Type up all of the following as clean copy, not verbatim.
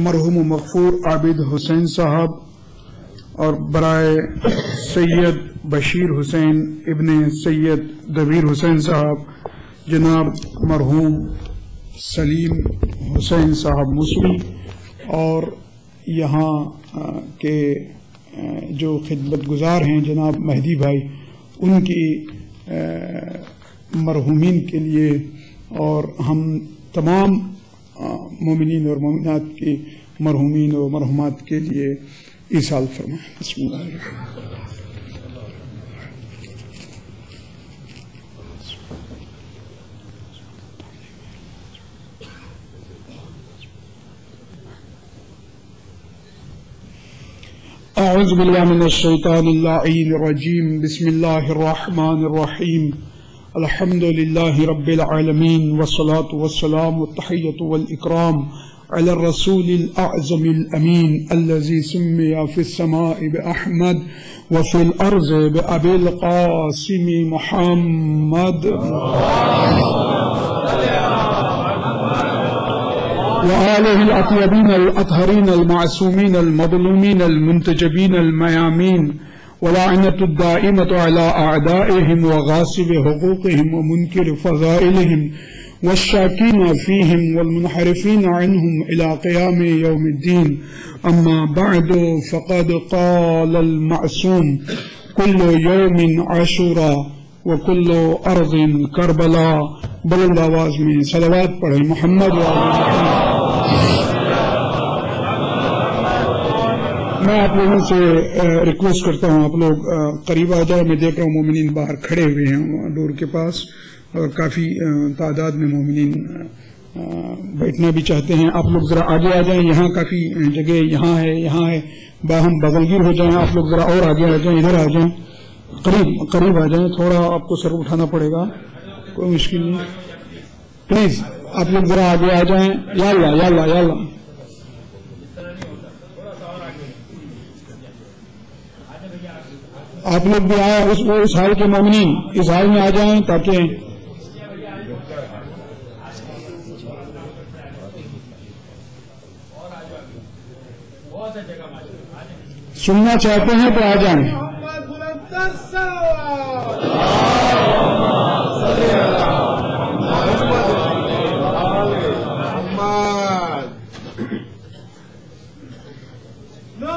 مرحوم مغفور عابد حسین صاحب اور برائے سید بشیر حسین ابن سید دبیر حسین صاحب جناب مرحوم سلیم حسین صاحب مسری اور یہاں کے جو خدمت گزار ہیں جناب مہدی بھائی، ان کی مرحومین کے لیے اور ہم تمام مومنین اور مومنات کے مرحومین اور مرحومات کے لیے ایصال فرمائیں۔ بسم اللہ الرحمن اعوذ باللہ من الشیطان اللعین الرجیم، بسم اللہ الرحمن الرحیم، الحمد للہ رب العالمین، والصلاة والسلام والتحیۃ والاکرام علی الرسول الاعظم الامین الذی سمی فی السماء بأحمد وفی الارض بأبی القاسم محمد وآلہ الأطیبین الأطہرین المعصومین المظلومین المنتجبین الميامین ولعنة الدائمة على أعدائهم وغاصب حقوقهم ومنكر فضائلهم والشاكين فيهم والمنحرفين عنهم إلى قيام يوم الدين. أما بعد فقد قال المعصوم كل يوم عاشوراء وكل أرض كربلاء. بلند آواز میں صلوات پڑھیں محمد میں آپ لوگوں سے ریکویسٹ کرتا ہوں، آپ لوگ قریب آ جائیں۔ میں دیکھ رہا ہوں مومنین باہر کھڑے ہوئے ہیں ڈور کے پاس، اور کافی تعداد میں مومنین بیٹھنا بھی چاہتے ہیں۔ آپ لوگ ذرا آگے آ جائیں، یہاں کافی جگہ یہاں ہے باہم بغلگیر ہو جائیں۔ آپ لوگ ذرا اور آگے آ جائیں، ادھر آ جائیں، قریب آ جائیں، تھوڑا آپ کو سر اٹھانا پڑے گا، کوئی مشکل نہیں، پلیز آپ لوگ ذرا آگے آ جائیں۔ یا اللہ یا اللہ یا اللہ، آپ لوگ بھی آئے اس حال کے مومنین اس حال میں آ جائیں تاکہ سننا چاہتے ہیں تو آ جائیں۔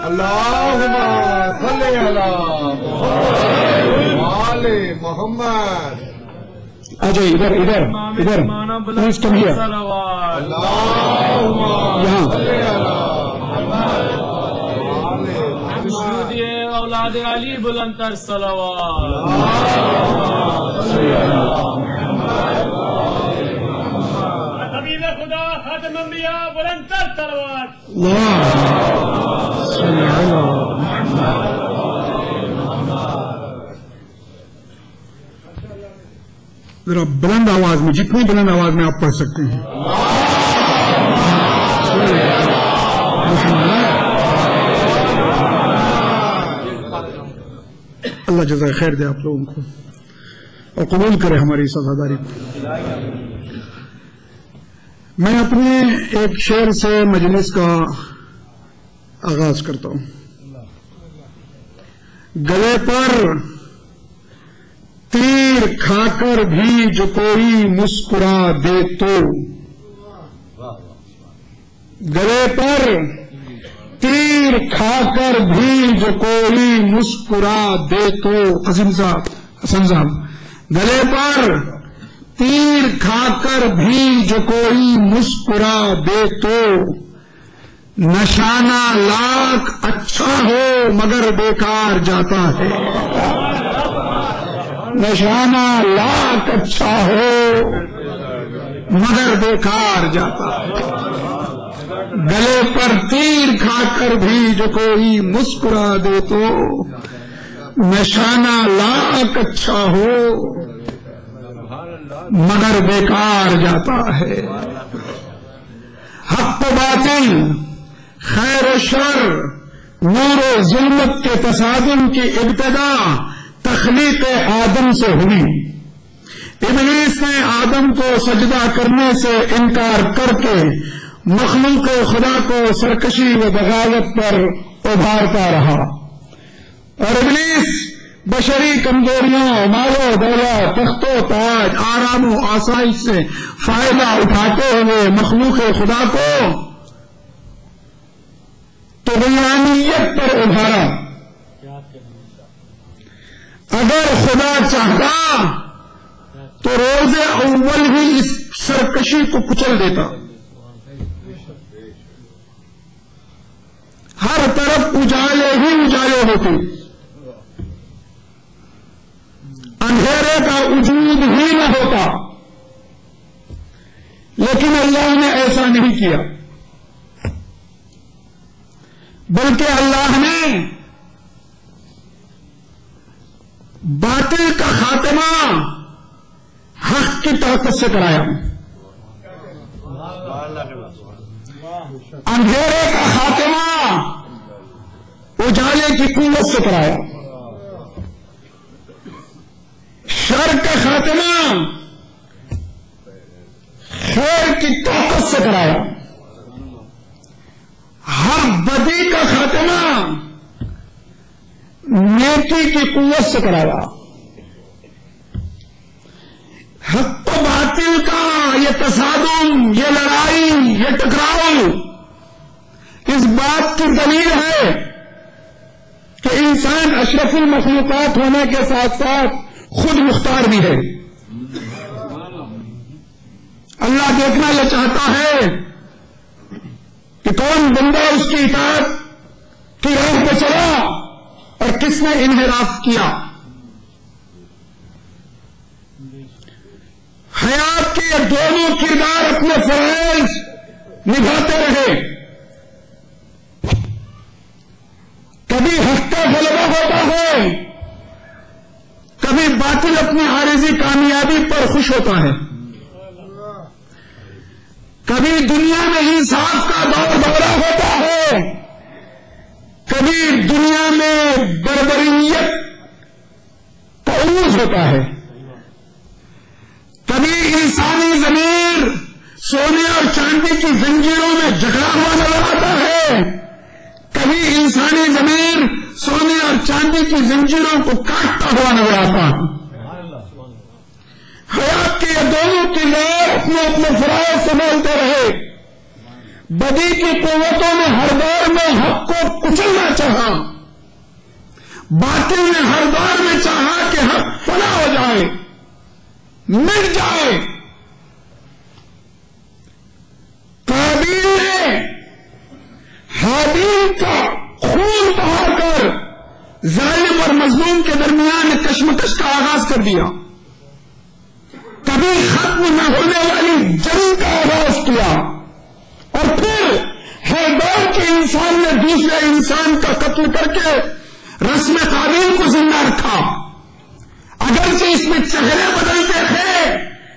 اللہم صلی علی محمد۔ آ جائیے ادھر پلیز کم ہیئر، یہاں اولاد علی بلندتر صلوات۔ حبیب خدا خاتم انبیاء بلندتر صلوات۔ ذرا بلند آواز میں، جتنی بلند آواز میں آپ پڑھ سکتے ہیں۔ اللہ جزائے خیر دے آپ لوگوں کو اور قبول کرے ہماری سزاداری کو۔ میں اپنے ایک شعر سے مجلس کا آغاز کرتا ہوں۔ گلے پر تیر کھا کر بھی جو کوئی مسکرا دے تو، گلے پر تیر کھا کر بھی جو کوئی مسکرا دے تو، حسن صاحب، گلے پر تیر کھا کر بھی جو کوئی مسکرا دے تو، نشانہ لاکھ اچھا ہو مگر بیکار جاتا ہے، نشانہ لاکھ اچھا ہو مگر بیکار جاتا ہے، گلے پر تیر کھا کر بھی جو کوئی مسکرا دے تو، نشانہ لاکھ اچھا ہو مگر بیکار جاتا ہے، حق و باطل خیر و شر نور و ظلمت کے تصادم کی ابتدا تخلیق آدم سے ہوئی، ابلیس نے آدم کو سجدہ کرنے سے انکار کر کے مخلوق خدا کو سرکشی و بغاوت پر ابھارتا رہا، اور ابلیس بشری کمزوریوں، مال و دولت، تخت و تاج، آرام و آسائش سے فائدہ اٹھاتے ہوئے مخلوق خدا کو طغیانیت پر ابھارا۔ اگر خدا چاہتا تو روز اول ہی اس سرکشی کو کچل دیتا۔ ہر طرف اجالے ہی اجالے ہوتے، اندھیرے کا وجود ہی نہ ہوتا، لیکن اللہ نے ایسا نہیں کیا، بلکہ اللہ نے باطل کا خاتمہ حق کی طاقت سے کرایا، اندھیرے کا خاتمہ اجالے کی قوت سے کرایا، شر کا خاتمہ خیر کی طاقت سے کرایا، ہر بدی کا خاتمہ نیکی کی قوت سے کرایا۔ حق و باطل کا یہ تصادم، یہ لڑائی، یہ ٹکراؤ اس بات کی دلیل ہے کہ انسان اشرف المخلوقات ہونے کے ساتھ ساتھ خود مختار بھی ہے۔ اللہ دیکھنا یہ چاہتا ہے کہ کون بندہ اس کی اطاعت کی راہ پہ چلا اور کس نے انحراف کیا۔ حیات کے یہ دونوں کردار اپنے فرائض نبھاتے رہے، کبھی حق کا غلبہ ہوتا ہے، کبھی باطل اپنی عارضی کامیابی پر خوش ہوتا ہے، کبھی دنیا میں انصاف کا دورہ ہوتا ہے، کبھی دنیا میں بربریت کا عروج ہوتا ہے، کبھی انسانی ضمیر سونے اور چاندی کی زنجیروں میں جکڑا ہوا نظر آتا ہے، کبھی انسانی ضمیر سونے اور چاندی کی زنجیروں کو کاٹتا ہوا نظر آتا ہے۔ حیات کے یہ دونوں کردار اپنے اپنے فرائض سنبھالتے رہے، بدی کی قوتوں نے ہر دور میں حق کو کچلنا چاہا، باطل نے ہر دور میں چاہا کہ حق فنا ہو جائے، مٹ جائے۔ قابیل نے حابیل کا خون بہا کر ظالم اور مظلوم کے درمیان کشمکش کا آغاز کر دیا، کبھی ختم نہ ہونے والی جنگ کا آغاز کیا، اور پھر ہر دور کے انسان نے دوسرے انسان کا قتل کر کے رسم قابیل کو زندہ رکھا۔ اگرچہ اس میں چہرے بدلتے تھے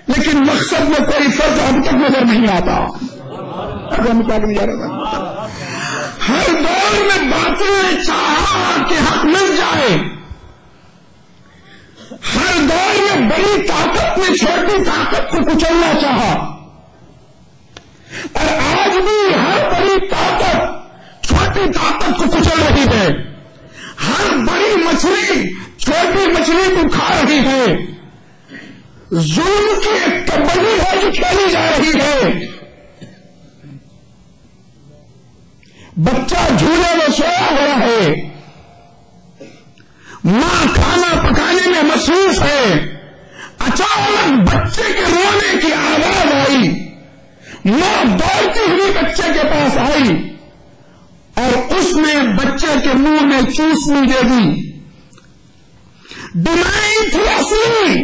لیکن مقصد میں کوئی فرق اب تک نظر نہیں آتا۔ ہر دور میں باطل نے چاہا کہ حق مل جائے، ہر دور میں بڑی طاقت نے چھوٹی طاقت کو کچلنا چاہا، اور آج بھی ہر بڑی طاقت چھوٹی طاقت کو کچل رہی ہے، ہر بڑی مچھلی چھوٹی مچھلی کو کھا رہی ہے، ظلم کی ایک کبڈی ہے جو کھیلی جا رہی ہے۔ بچہ جھولے میں سویا ہوا ہے، ماں کھانا پکانے میں مصروف ہے، اچانک بچے کے رونے کی آواز آئی، ماں دوڑتی ہوئی بچے کے پاس آئی اور اس نے بچے کے منہ میں چوسنی دے دی۔ ڈیمانڈ تھی اصلی،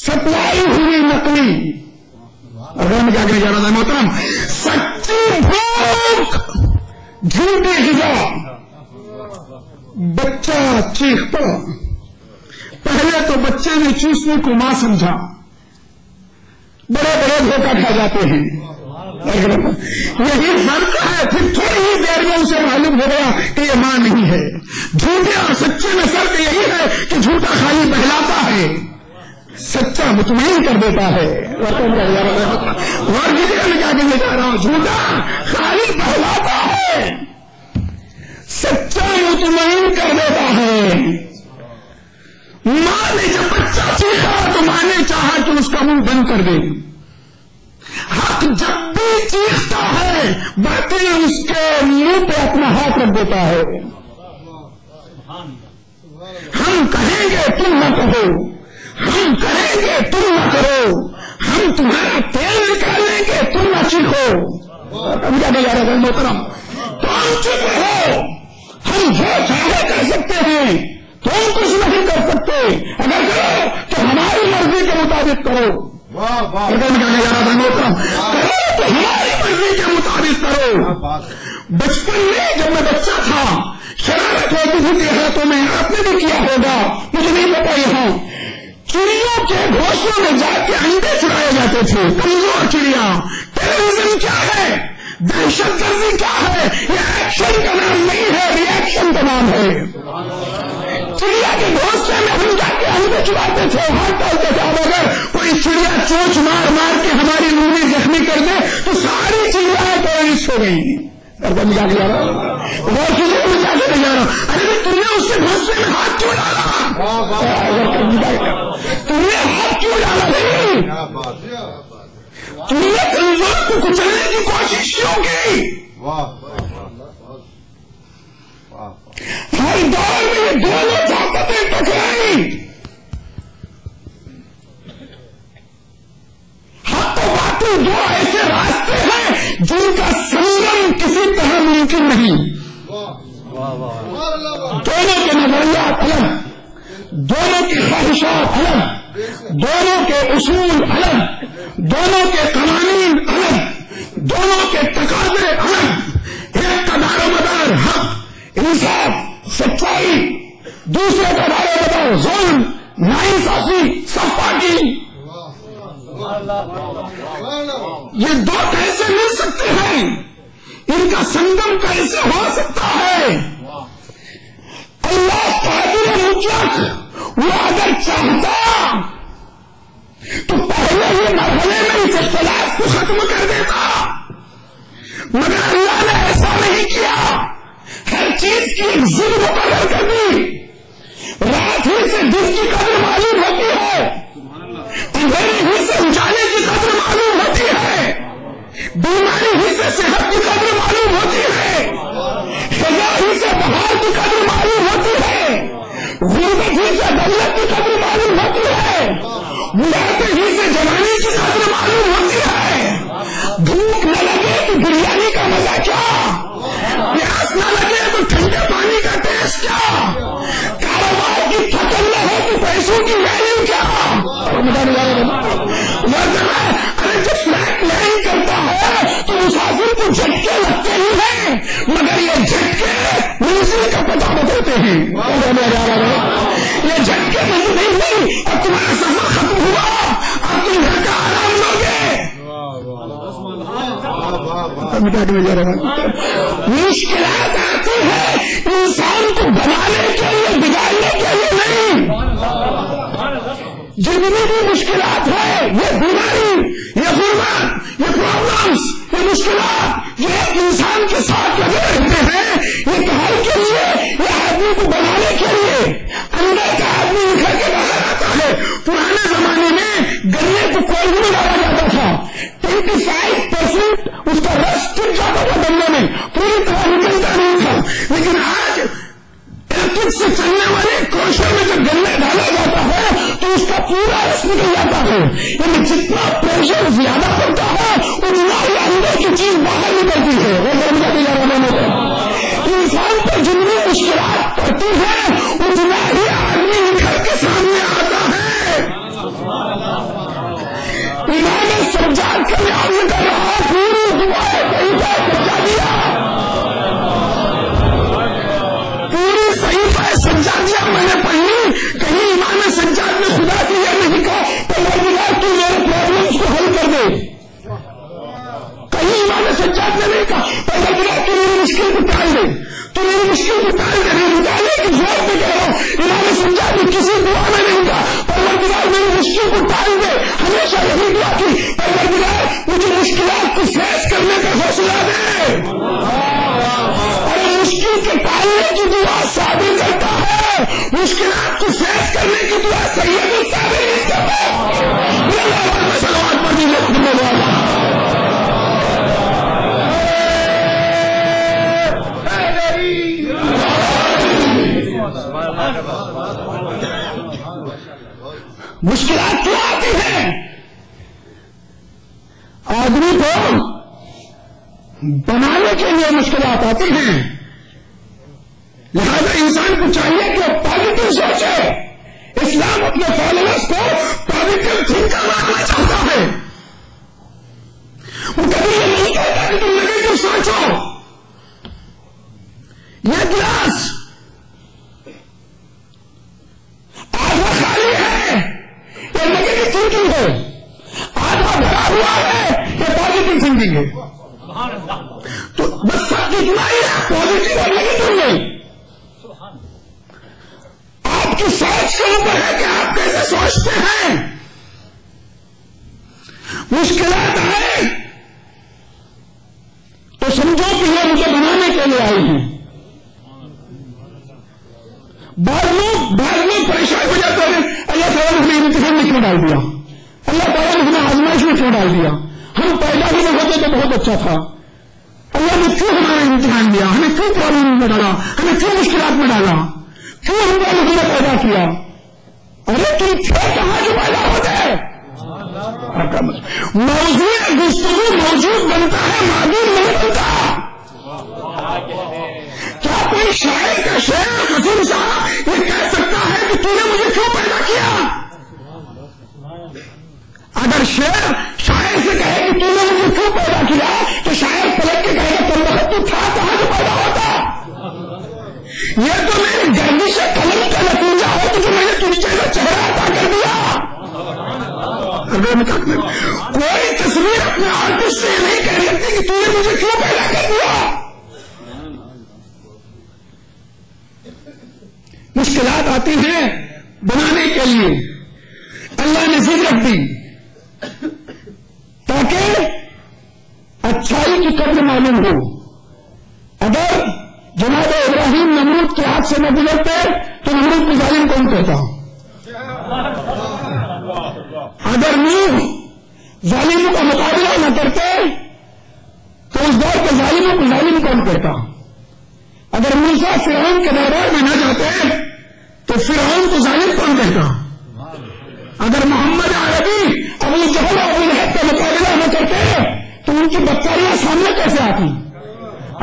سپلائی ہوئی نقلی۔ اور میں کیا کہنے جا رہا تھا محترم، سچی بھوک جھوٹی غذا۔ بچہ چیختا، پہلے تو بچے نے چوسنے کو ماں سمجھا، بڑے بڑے دھوکہ کھا جاتے ہیں، یہی فرق ہے۔ پھر تھوڑی ہی دیر میں اسے معلوم ہو گیا کہ یہ ماں نہیں ہے۔ جھوٹے اور سچے میں فرق یہی ہے کہ جھوٹا خالی بہلاتا ہے، سچا مطمئن کر دیتا ہے. اور کسی میں کیا کہنے جا رہا ہوں, جھوٹا خالی بہلاتا ہے, سچا مطمئن کر دیتا ہے. ماں نے جب بچہ چیخا تو ماں نے چاہا کہ اس کا منہ بند کر دے. حق جب بھی چیختا ہے باطل اس کے منہ پہ اپنا ہاتھ رکھ دیتا ہے. ہم کہیں گے تم نہ کہو, ہم کریں گے تم نہ کرو, ہم تمہارا تیل نکالیں گے تم نہ چیخو. محترم تم چپ رہو, ہم جو چاہے کر سکتے ہیں, تم کچھ نہیں کر سکتے. اگر کرو تو ہماری مرضی کے مطابق کرو. محترم کرو تو ہماری مرضی کے مطابق کرو. بچپن میں جب میں بچہ تھا شرارت ہوتی تھی دیہاتوں میں, آپ نے بھی کیا ہوگا, مجھے نہیں پتا. یہاں چڑیوں کے گھونسلوں میں جا کے انڈے چڑھائے جاتے تھے, کمزور چڑیا. ٹیررزم کیا ہے, دہشت گردی کیا ہے, یہ ایکشن کا نام نہیں ہے, ریئیکشن کا نام ہے. چڑیا کے گھونسلے میں ہم جا کے انڈے چڑھاتے تھے, ہاتھ ڈالتے تھے. اب اگر کوئی چڑیا چونچ مار مار کے ہماری لونی زخمی کر دے تو ساری چڑیا ٹیررسٹ ہو گئی. ارے تم نے اس کے گھونسلے میں ہاتھ کیوں ڈالا, تم نے ہاتھ کیوں ڈالا نہیں, تم نے کمزور کو کچلنے کی کوشش کیوں کی. ہر دور میں یہ دونوں طاقتیں ٹکرائی. حق و باطل دو ایسے راستے ہیں جن کا سنگم کسی طرح ممکن نہیں. دونوں کے نظریات الگ, دونوں کی خواہشات الگ, دونوں کے اصول الگ, دونوں کے قوانین الگ, دونوں کے تقاضے الگ. ایک کا دار و مدار حق, انصاف, سچائی, دوسرے کا دار و مدار ظلم, ناانصافی, سفاکی. یہ دو کیسے مل سکتے ہیں, ان کا سنگم کیسے ہو سکتا ہے. اللہ قادر مطلق, وہ اگر چاہتا تو پہلے ہی مرحلے میں اس اختلاف کو ختم کر دیتا, مگر اللہ نے ایسا نہیں کیا. ہر چیز کی ایک ضد مقرر کر دی. رات ہی سے دن کی قدر معلوم ہوتی ہے, اندھیرے ہی سے اجالے کی قدر معلوم ہوتی ہے, بیماری ہی سے صحت کی قدر معلوم ہوتی ہے, خزاں ہی سے بہار کی قدر معلوم ہوتی ہے, غربت ہی سے دولت کی قدر معلوم ہوتی ہے, بڑھاپے ہی سے جوانی کی قدر معلوم ہوتی ہے. دھوپ نہ لگے تو بریانی کا مزہ کیا, پیاس نہ لگے تو ٹھنڈے پانی کا ٹیسٹ کیا, کاروبار کی تھکن نہ ہو تو پیسوں کی ویلیو کیا. ارے جب فلیٹ لینڈ کرتا ہے تو مسافر کو جھٹکے لگتے ہی ہیں, مگر یہ جھٹکے منزل کا پتہ بتاتے ہیں. یہ جھٹکے نہیں ہوئی, اب تمہارا سفر ختم ہوا, اب تم گھر کا آرام لو گے. مشکلات آتی ہے انسان کو بنانے کے لیے, بگاڑنے کے لیے نہیں. جتنی بھی مشکلات ہے, یہ بیماری, یہ غربت, یہ پرابلمس, یہ مشکلات جو ایک انسان کے ساتھ لگے رہتے ہیں, یہ کہاں کے لیے, یہ آدمی کو بنانے کے لیے. اندر کا آدمی نکل کے باہر آتا ہے. پرانے زمانے میں گنے کو کوئی بھی ڈالا جاتا تھا, 25% اس کا رس ٹوٹ جاتا تھا گنے میں, پوری طرح نکلتا نہیں تھا. لیکن آج الیکٹرک سے چلنے والے کوشوں میں جب گنے ڈالا جاتا ہے تو اس کا پورا رس نکل جاتا ہے. یعنی جتنا پریشر زیادہ ہوتا ہے اتنا ہی اندر کی چیز باہر نکلتی ہے. انسان پر جتنی مشکلات پڑتی ہے اتنا ہی آدمی نکل کے سامنے آتا ہے. امام سجاد کا بیان کر رہا, پوری دعائیں صحیفہ سجا دیا, پوری صحیفہ سجا دیا میں نے پڑھی. کہیں امام سجاد نے خدا سے یہ نہیں کہا پروردگار تو میرے پرابلمس کو حل کر دے, کہیں امام سجاد نے نہیں کہا پروردگار تو میری مشکل کو ٹال دے, تو میری مشکل کو ٹال دے. نکالنے کی ضرورت نہیں کہہ رہا ہوں. امام سجاد نے کسی دعا میں نہیں کہا پروردگار میری مشکل کو ٹال دے. ہمیشہ یہی دعا کی پروردگار مجھے مشکلات کو فیس کرنے کا حوصلہ دے. اور مشکل کے ٹالنے کی دعا صابر کرتا ہے, مشکلات کو فیس کرنے کی دعا سید الصابرین کرتا ہے. صلوات پڑھ دیجیے محمد والا. مشکلات کیوں آتی ہیں؟ آدمی کو بنانے کے لیے مشکلات آتی ہیں. لہذا انسان کو چاہیے کہ پازیٹو سوچے. اسلام اپنے فالوورز کو پازیٹو تھنکر بنانا چاہتا ہے. وہ کبھی یہ نہیں کہتا کہ تم نگیٹو سوچو. یہ گلاس آدھا خالی ہے, یہ نگیٹو تھنکنگ ہے. آدھا بھرا ہوا ہے, یہ پازیٹو تھنکنگ ہے. تو بس سب اتنا ہی ہے, پازیٹو اور نگیٹو نہیں. آپ کی سوچ کے اوپر ہے کہ آپ کیسے سوچتے ہیں. مشکلات آئے تو سمجھو کہ یہ مجھے بنانے کے لیے آئی ہیں. بعض لوگ پریشان ہو جاتے ہیں, اللہ تعالیٰ نے ہمیں امتحان میں کیوں ڈال دیا, اللہ تعالیٰ نے ہمیں آزمائش میں کیوں ڈال دیا, ہم پیدا ہی نہیں ہوتے تو بہت اچھا تھا, اللہ نے کیوں ہمارا امتحان دیا, ہمیں کیوں پرابلم میں ڈالا, ہمیں کیوں مشکلات میں ڈالا, کیوں ہمیں پیدا کیا. ارے تم تھے کہاں جو پیدا ہوتے. موضوع گفتگو موجود بنتا ہے, معلوم نہیں بنتا. کیا کوئی شاعر کا شعر حسین صاحب یہ کہہ سکتا ہے کہ تم نے مجھے کیوں پیدا کیا؟ اگر شاعر سے کہے کہ تم نے مجھے کیوں پیدا کیا تو شاعر پلٹ کے کہے گا تم بہت تو تھا کہاں جو پیدا ہوتا. یہ تو میری گردش قلم کا نتیجہ ہے کہ جو میں نے تم سے چہرہ عطا کر دیا. کوئی تصویر اپنے آرٹسٹ سے یہ نہیں کہہ سکتی کہ تم نے مجھے کیوں پیدا کر دیا. مشکلات آتی ہیں بنانے کے لیے. اللہ نے ضد رکھ دی تاکہ اچھائی کی قدر معلوم ہو. اگر جناب ابراہیم نمرود کے ہاتھ سے نہ گزرتے تو نمرود کو ظالم کون کہتا. اگر نوح ظالموں کا مقابلہ نہ کرتے تو اس دور کے ظالموں کو ظالم کون کہتا. اگر موسیٰ فرعون کے دربار میں نہ جاتے تو فرعون کو ظالم کون کہتا. اگر محمد عربی ابو جہل اور ابو لہب کا مقابلہ نہ کرتے تو ان کی بدکاریاں سامنے کیسے آتی.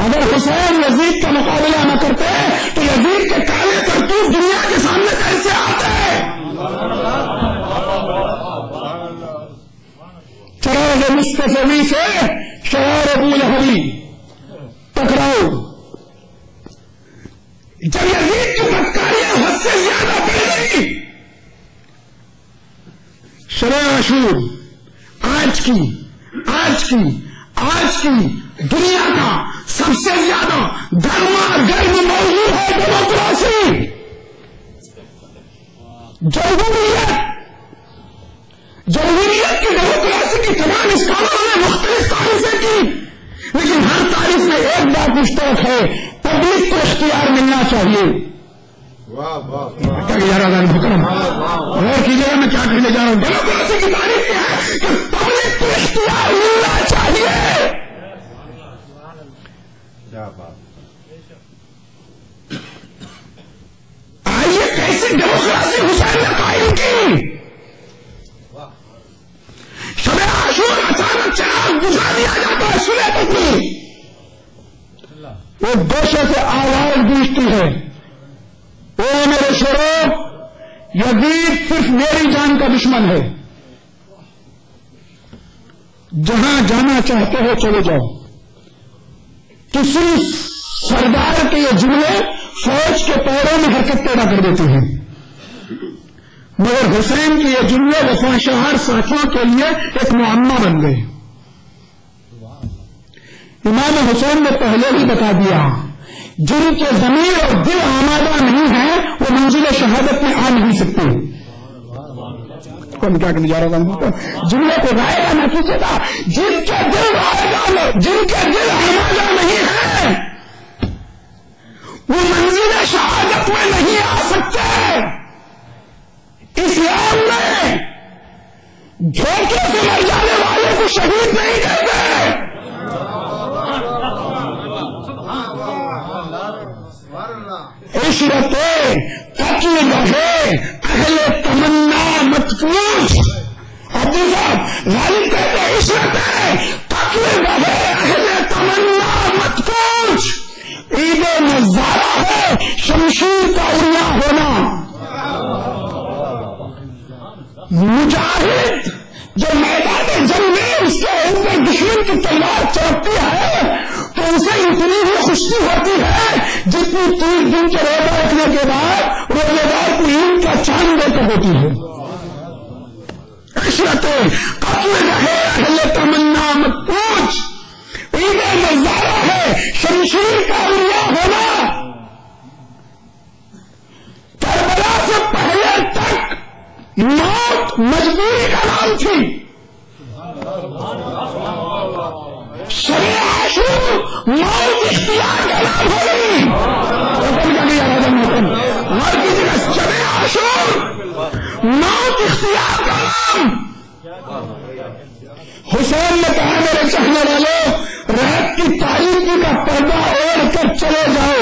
اگر حسین یزید کا مقابلہ نہ کرتے تو یزید کے کالے کرتوت دنیا کے سامنے کیسے آتے. چراغ مصطفی سے شرار ابو لہبی ٹکراؤ. جب یزید کی بدکاریاں حد سے زیادہ بڑھ گئی, شب عاشور آج کی دنیا کا سب سے زیادہ گرم موضوع ہے ڈیموکریسی. جمہوریت کی ڈیموکریسی کی تمام اسکالروں نے مختلف تعریفیں کی, لیکن ہر تعریف میں ایک بات مشترک ہے, پبلک کو اختیار ملنا چاہیے. غور کیجیے میں کیا کہنے جا رہا ہوں. ڈیموکریسی کی تعریف کیا ہے کہ پبلک کو اختیار ملنا چاہیے. آئیے کیسی ڈیموکریسی حسین نے قائم کی. شب عاشور اچانک چراغ بجھا دیا جاتا ہے صبح تک میں. وہ گوشے سے آواز گونجتی ہے, او میرے شورو, یزید صرف میری جان کا دشمن ہے, جہاں جانا چاہتے ہو چلے جاؤ. کسی سردار کے یہ جملے فوج کے پیروں میں حرکت پیدا کر دیتے ہیں, مگر حسین کے یہ جملے وفاشہار ساتھیوں کے لیے ایک معمہ بن گئے. امام حسین نے پہلے ہی بتا دیا, جن کے ضمیر اور دل آمادہ نہیں ہے وہ منزل شہادت میں آ نہیں سکتے. کو میں کیا کرنے جا رہا تھا، جملے کو رائے گا نہ کیجیے گا. جن کے دل ہمارا نہیں ہے وہ منزل شہادت میں نہیں آ سکتے. اسلام میں دھوکے سے مر جانے والے کو شہید نہیں کہتے. عشرت قتل گہے اہل تمنا مت پوچھ. عبدو صاحب غالب کہتے عشرت قتل گہے اہل تمنا مت پوچھ. عید نظارہ ہے شمشیر کا اڑنا ہونا. مجاہد جو میدان جنگ میں اس کے اوپر دشمن کی تلوار چڑھتی ہے تو اسے اتنی ہی خوشی ہوتی ہے جتنی 30 دن کے روزہ رکھنے کے بعد روزے دار کو عید کا چاند دے کر ہوتی ہے. عشرت قتل رہے اہل تمنا مت پوچھ. عید نظارہ ہے شمشیر کا اڑنا ہونا. کربلا سے پہلے تک موت مجبوری کا نام تھی. شب عاشور موت اختیار کا نام ہو گئی. شب عاشور موت اختیار کا نام. حسین نے کہا میرے چاہنے والوں رات کی تاریخی کا پردہ اوڑھ کر چلے جاؤ.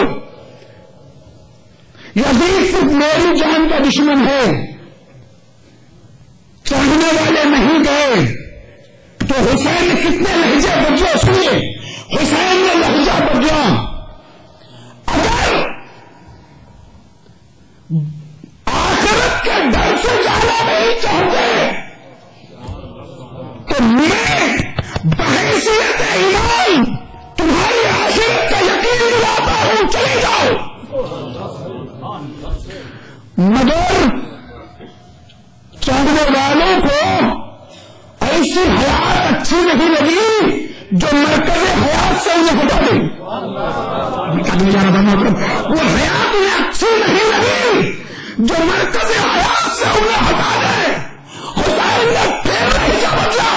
یزید صرف میری جان کا دشمن ہے. چاہنے والے نہیں گئے تو حسین نے کتنے لہجے بدلے سنیے. حسین نے لہجہ بدلا. اگر آخرت کے ڈر سے جانا نہیں چاہتے تو میں بحیثیت ایمان تمہاری آخرت کا یقین دلاتا ہوں چلے جاؤ. مگر چاہنے والوں کو ایسی حیات اچھی نہیں لگی جو مرکز حیات سے انہیں ہٹا دے. وہ حیات انہیں اچھی نہیں لگی جو مرکز حیات سے انہیں ہٹا دے. حسین نے پھر لہجہ بدلا.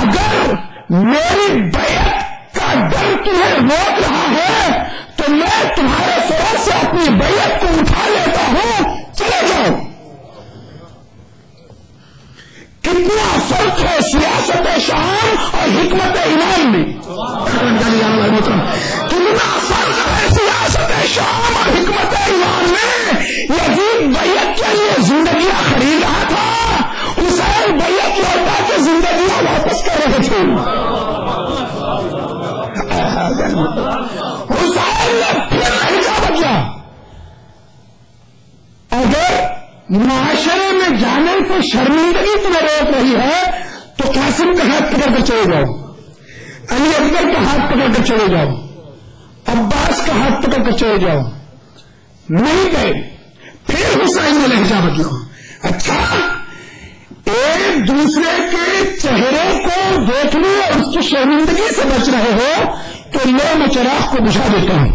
اگر میری بیعت کا ڈر تمہیں روک رہا ہے تو میں تمہارے سر سے اپنی بیعت کو اٹھا لیتا ہوں چلے جاؤ. کتنا فرق ہے سیاست شام اور حکمت ایمان میں. کتنا فرق ہے سیاست شام اور حکمت ایمان میں. یزید بیعت کے لیے زندگیاں خرید رہا تھا. حسین بیعت لوٹا کے زندگیاں واپس کر رہے تھے. حسین نے پھر لہجہ بدلا. اگر معاشرے میں جانے سے شرمندگی تمہیں روک رہی ہے تو قاسم کا ہاتھ پکڑ کر چلے جاؤ. علی اکبر کا ہاتھ پکڑ کر چلے جاؤ. عباس کا ہاتھ پکڑ کر چلے جاؤ. نہیں گئے. پھر حسین نے لہجہ بدلا. اچھا ایک دوسرے کے چہرے کو دیکھنے اور اس کی شرمندگی سے بچ رہے ہو تو لو میں چراغ کو بجھا دیتا ہوں.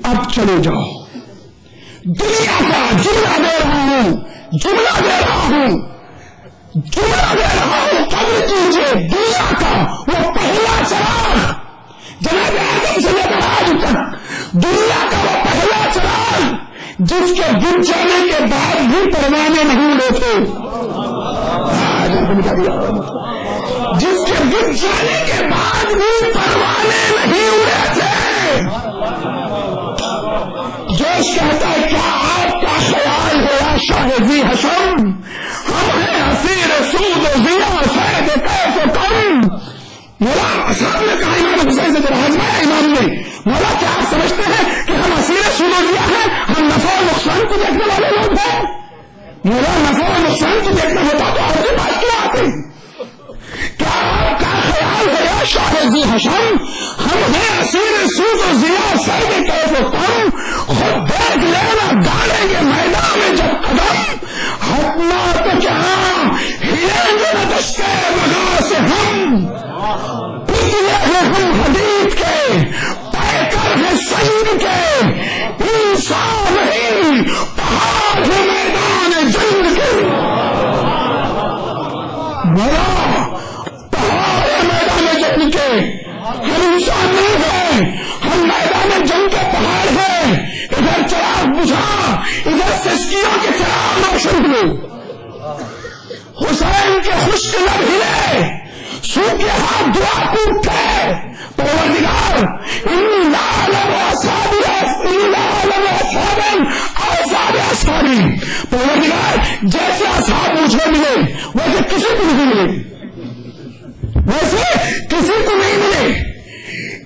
اب چلے جاؤ. دنیا کا جملہ دے رہا ہوں قبر کیجیے. دنیا کا وہ پہلا چراغ جناب آدم سے لے کر آج تک دنیا کا وہ پہلا چراغ جس کے دن جانے کے بعد بھی پروانے نہیں اڑے تھے. جس کے دن جانے کے بعد بھی پروانے نہیں اڑے تھے. جوش کہتا ہے کیا آپ کا خیال ہے یا شاہدی حشم ہم ہیں اسیر سود و ضیا شاید کیف و کم. مولا صاحب نے کہا امام حسین سے جب آزمایا امام نے مولا کیا آپ سمجھتے ہیں کہ ہم اسیر سود و ضیا ہیں؟ ہم نفع و نقصان کو دیکھنے والے لوگ ہیں. مولا نفع و نقصان کو دیکھنا ہوتا تو آپ کے پاس کیا آتے. کیا آپ کا خیال ہے یا شاہدی حشم ہم ہیں اسیر سود و ضیا شاید کیف و کم. خود دیکھ لینا ڈالیں گے میدان میں جب قدم ہٹنا تو کیا ہلیں گے نہ دشتے وغیرہ سے. ہم پتلے ہیں ہم حدید کے پیکر ہیں سنگ کے. انسان نہیں پہاڑ ہے میدان مل کے ہم انسان نہیں ہیں، ہم میدان جنگ کے پہاڑ ہیں. ادھر چراغ بجھا، ادھر سسکیوں کے چراغ روشن ہوئے. حسین کے خشک لب ہلے، سوکھے ہاتھ دعا ٹوٹے. پروردگار انی لا اعلم اصحابی پروردگار جیسے اصحاب مجھے ملے ویسے کسی کو نہیں ملے، ویسے کسی کو نہیں ملے.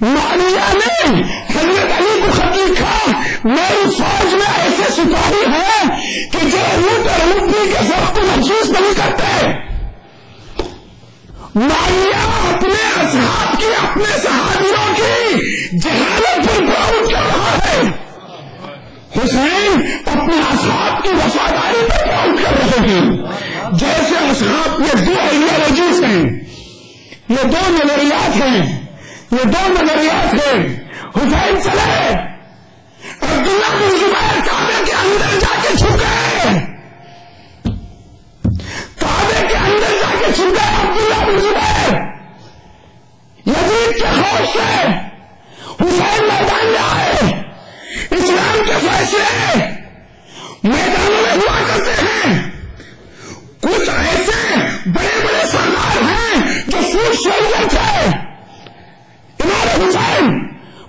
معاویہ نے حضرت علی کو خط لکھا، میری فوج میں ایسے سپاہی ہیں کہ جو اونٹ اور اونٹنی کے فرق کو محسوس نہیں کرتے. معاویہ اپنے اصحاب کی، اپنے صحابیوں کی جہالت پر غور کر رہا ہے. حسین اپنے اصحاب کی وفاداری پر غور کر رہے ہیں. جیسے اصحاب یہ دو آئیڈیالوجیز ہیں، یہ دو نظریات ہیں، یہ دو نظریات ہیں. حسین چلے، عبداللہ بن زبیر کعبے کے اندر جا کے چھپ گئے، کعبے کے اندر جا کے چھپ گئے عبداللہ بن زبیر. یزید کے خوف سے حسین میدان میں آئے. اسلام کے فیصلے میدانوں میں ہوا کرتے ہیں. کچھ ایسے بڑے بڑے سردار ہیں جو فوڈ سولجر تھے. امام حسین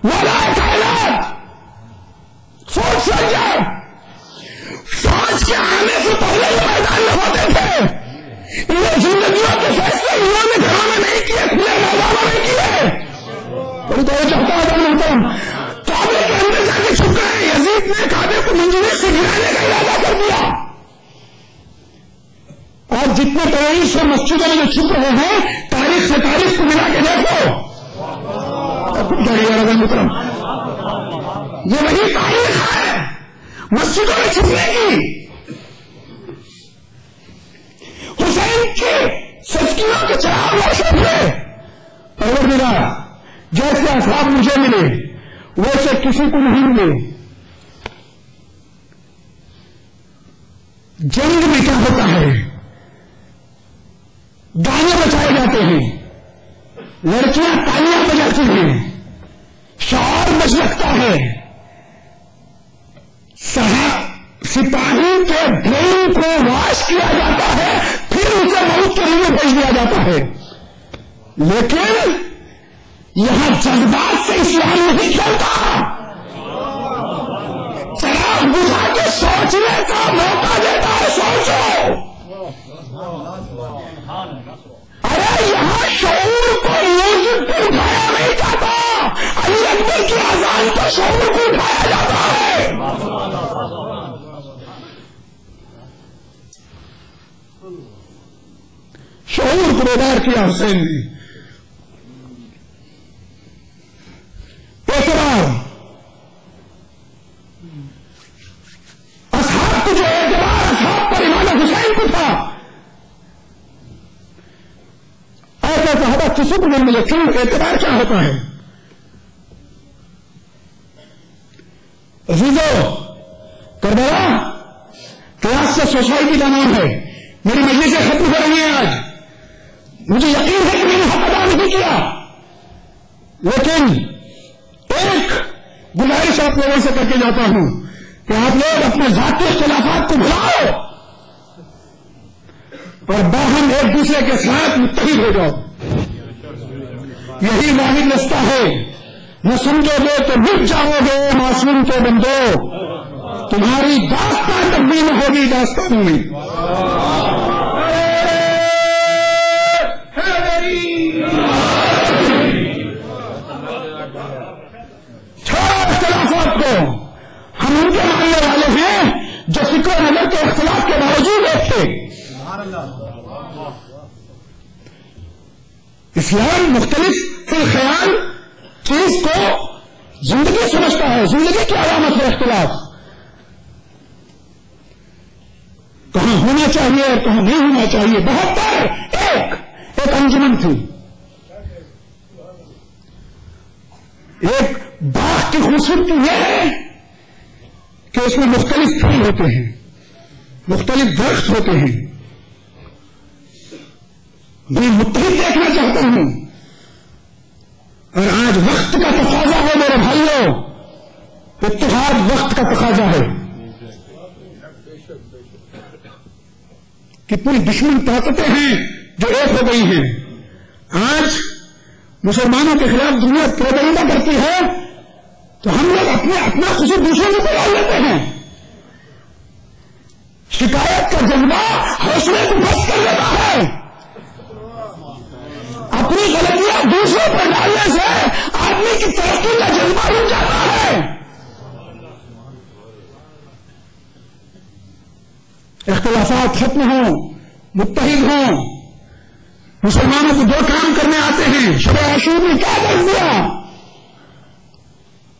مولا کائنات فوڈ سولجر، فوج کے آنے سے پہلے یہ میدان میں ہوتے تھے. انہیں زندگیوں کے فیصلے انہوں نے گھروں میں نہیں کیے، کھلے میدانوں میں کیے. بڑی تو چاہتا ہے کعبے کے اندر جا کے چھپ گئے. یزید نے کعبے کو منجلے سے گرانے کا ارادہ کر دیا. اور جتنے ٹیررسٹ اور مسجدوں میں جو چھپ رہے ہیں، تاریخ سے تاریخ کو ملا کے دیکھو، یہ وہی تاریخ ہے مسجدوں میں چھپنے کی. حسین کے سسکیوں کے چراغ روشن ہوئے. پروردگار جیسے اصحاب مجھے ملے ویسے کسی کو نہیں ملے. جنگ میں کیا ہوتا ہے؟ گانے بجائے جاتے ہیں، لڑکیاں تالیاں بجاتی ہیں، شعار بج لگتا ہے، سپاہی کے برین کو واش کیا جاتا ہے، پھر اسے موت کے لیے بھیج دیا جاتا ہے. لیکن یہاں جذبات سے اسلام نہیں کھیلتا. چراغ بجھا کے سوچنے کا موقع دیتا ہے. سوچو، ارے یہاں شعور کو میوزک پہ اٹھایا نہیں جاتا، علی اکبر کی اذان کو شعور کو اٹھایا جاتا ہے. شعور کو بیدار کیا حسین نے. اعتبار اصحاب کو جو اعتبار اصحاب پر امام حسین کو تھا، ایسا صحابہ کسی کو نہیں ملے. کیوں؟ اعتبار کیا ہوتا ہے؟ عزیزو، کربلا کلاس سے سوسائٹی کا نام ہے. میری مجلسیں ختم ہو رہی ہیں آج. مجھے یقین ہے کہ میں نے حق ادا نہیں کیا، لیکن ایک گزارش آپ لوگوں سے کر کے جاتا ہوں کہ آپ لوگ اپنے ذاتی اختلافات کو بھلاؤ اور باہم ایک دوسرے کے ساتھ متحد ہو جاؤ. یہی واحد رستہ ہے. نہ سمجھو گے تو مٹ جاؤ گے معصوم کے بندو. تمہاری داستان تبدیل ہوگی داستانوں میں. اختلافات کو ہم ان کے ماننے والے ہیں جو فکر و نظر کے اختلاف کے باوجود ایک تھے. اسلام مختلف فی الخیال چیز کو زندگی سمجھتا ہے. زندگی کی علامت ہے اختلاف. کہاں ہونا چاہیے اور کہاں نہیں ہونا چاہیے. 72 ایک انجمن تھی. ایک باغ کی خوبصورتی یہ ہے کہ اس میں مختلف پھول ہوتے ہیں، مختلف درخت ہوتے ہیں. میں متحد دیکھنا چاہتا ہوں. اور آج وقت کا تقاضا ہے میرے بھائیوں، اتحاد وقت کا تقاضا ہے. کتنی دشمن طاقتیں ہیں جو ایک ہو گئی ہیں. آج مسلمانوں کے خلاف دنیا پروپیگنڈا کرتی ہے تو ہم لوگ اپنا خصوص دوسروں کو بلا لیتے ہیں. شکایت کا جذبہ حوصلے کو بس کر لیتا ہے. اپنی غلطیاں دوسروں پر ڈالنے سے آدمی کی ترقی کا جذبہ رک جاتا ہے. اختلافات ختم ہوں، متحد ہوں. مسلمانوں کو 2 کام کرنے آتے ہیں. شب عاشور نے کیا کر دیا؟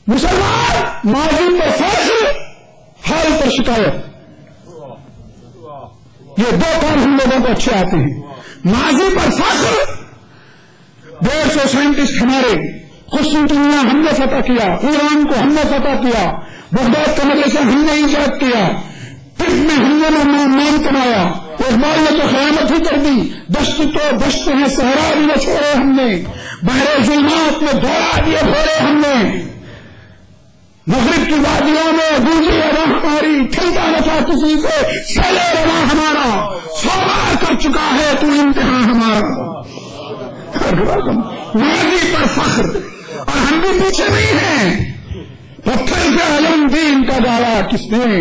مسلمان ماضی پر فخر، حال پر شکایت. یہ 2 کام ہم لوگوں کو اچھے آتے ہیں. ماضی پر فخر، 150 سائنٹسٹ ہمارے، قسطنطنیہ ہم نے فتح کیا، ایران کو ہم نے فتح کیا، بغداد کا مدرسہ ہم نے ایجاد کیا، طب میں ہم نے نام کمایا. اقبال نے تو خیانت ہی کر دی. دشت تو دشت ہیں، صحرا بھی نہ چھوڑے ہم نے، بحر ظلمات میں دوڑا دیے گھوڑے ہم نے. مغرب کی وادیوں میں گونجی رواں ہماری، ٹھلتا نہ تھا کسی کو چلے رواں ہمارا. 100 بار کر چکا ہے تو امتحان ہمارا. ماضی پر فخر، اور ہم بھی پیچھے نہیں ہیں. پتھر پہ علم دین کا ڈالا کس نے؟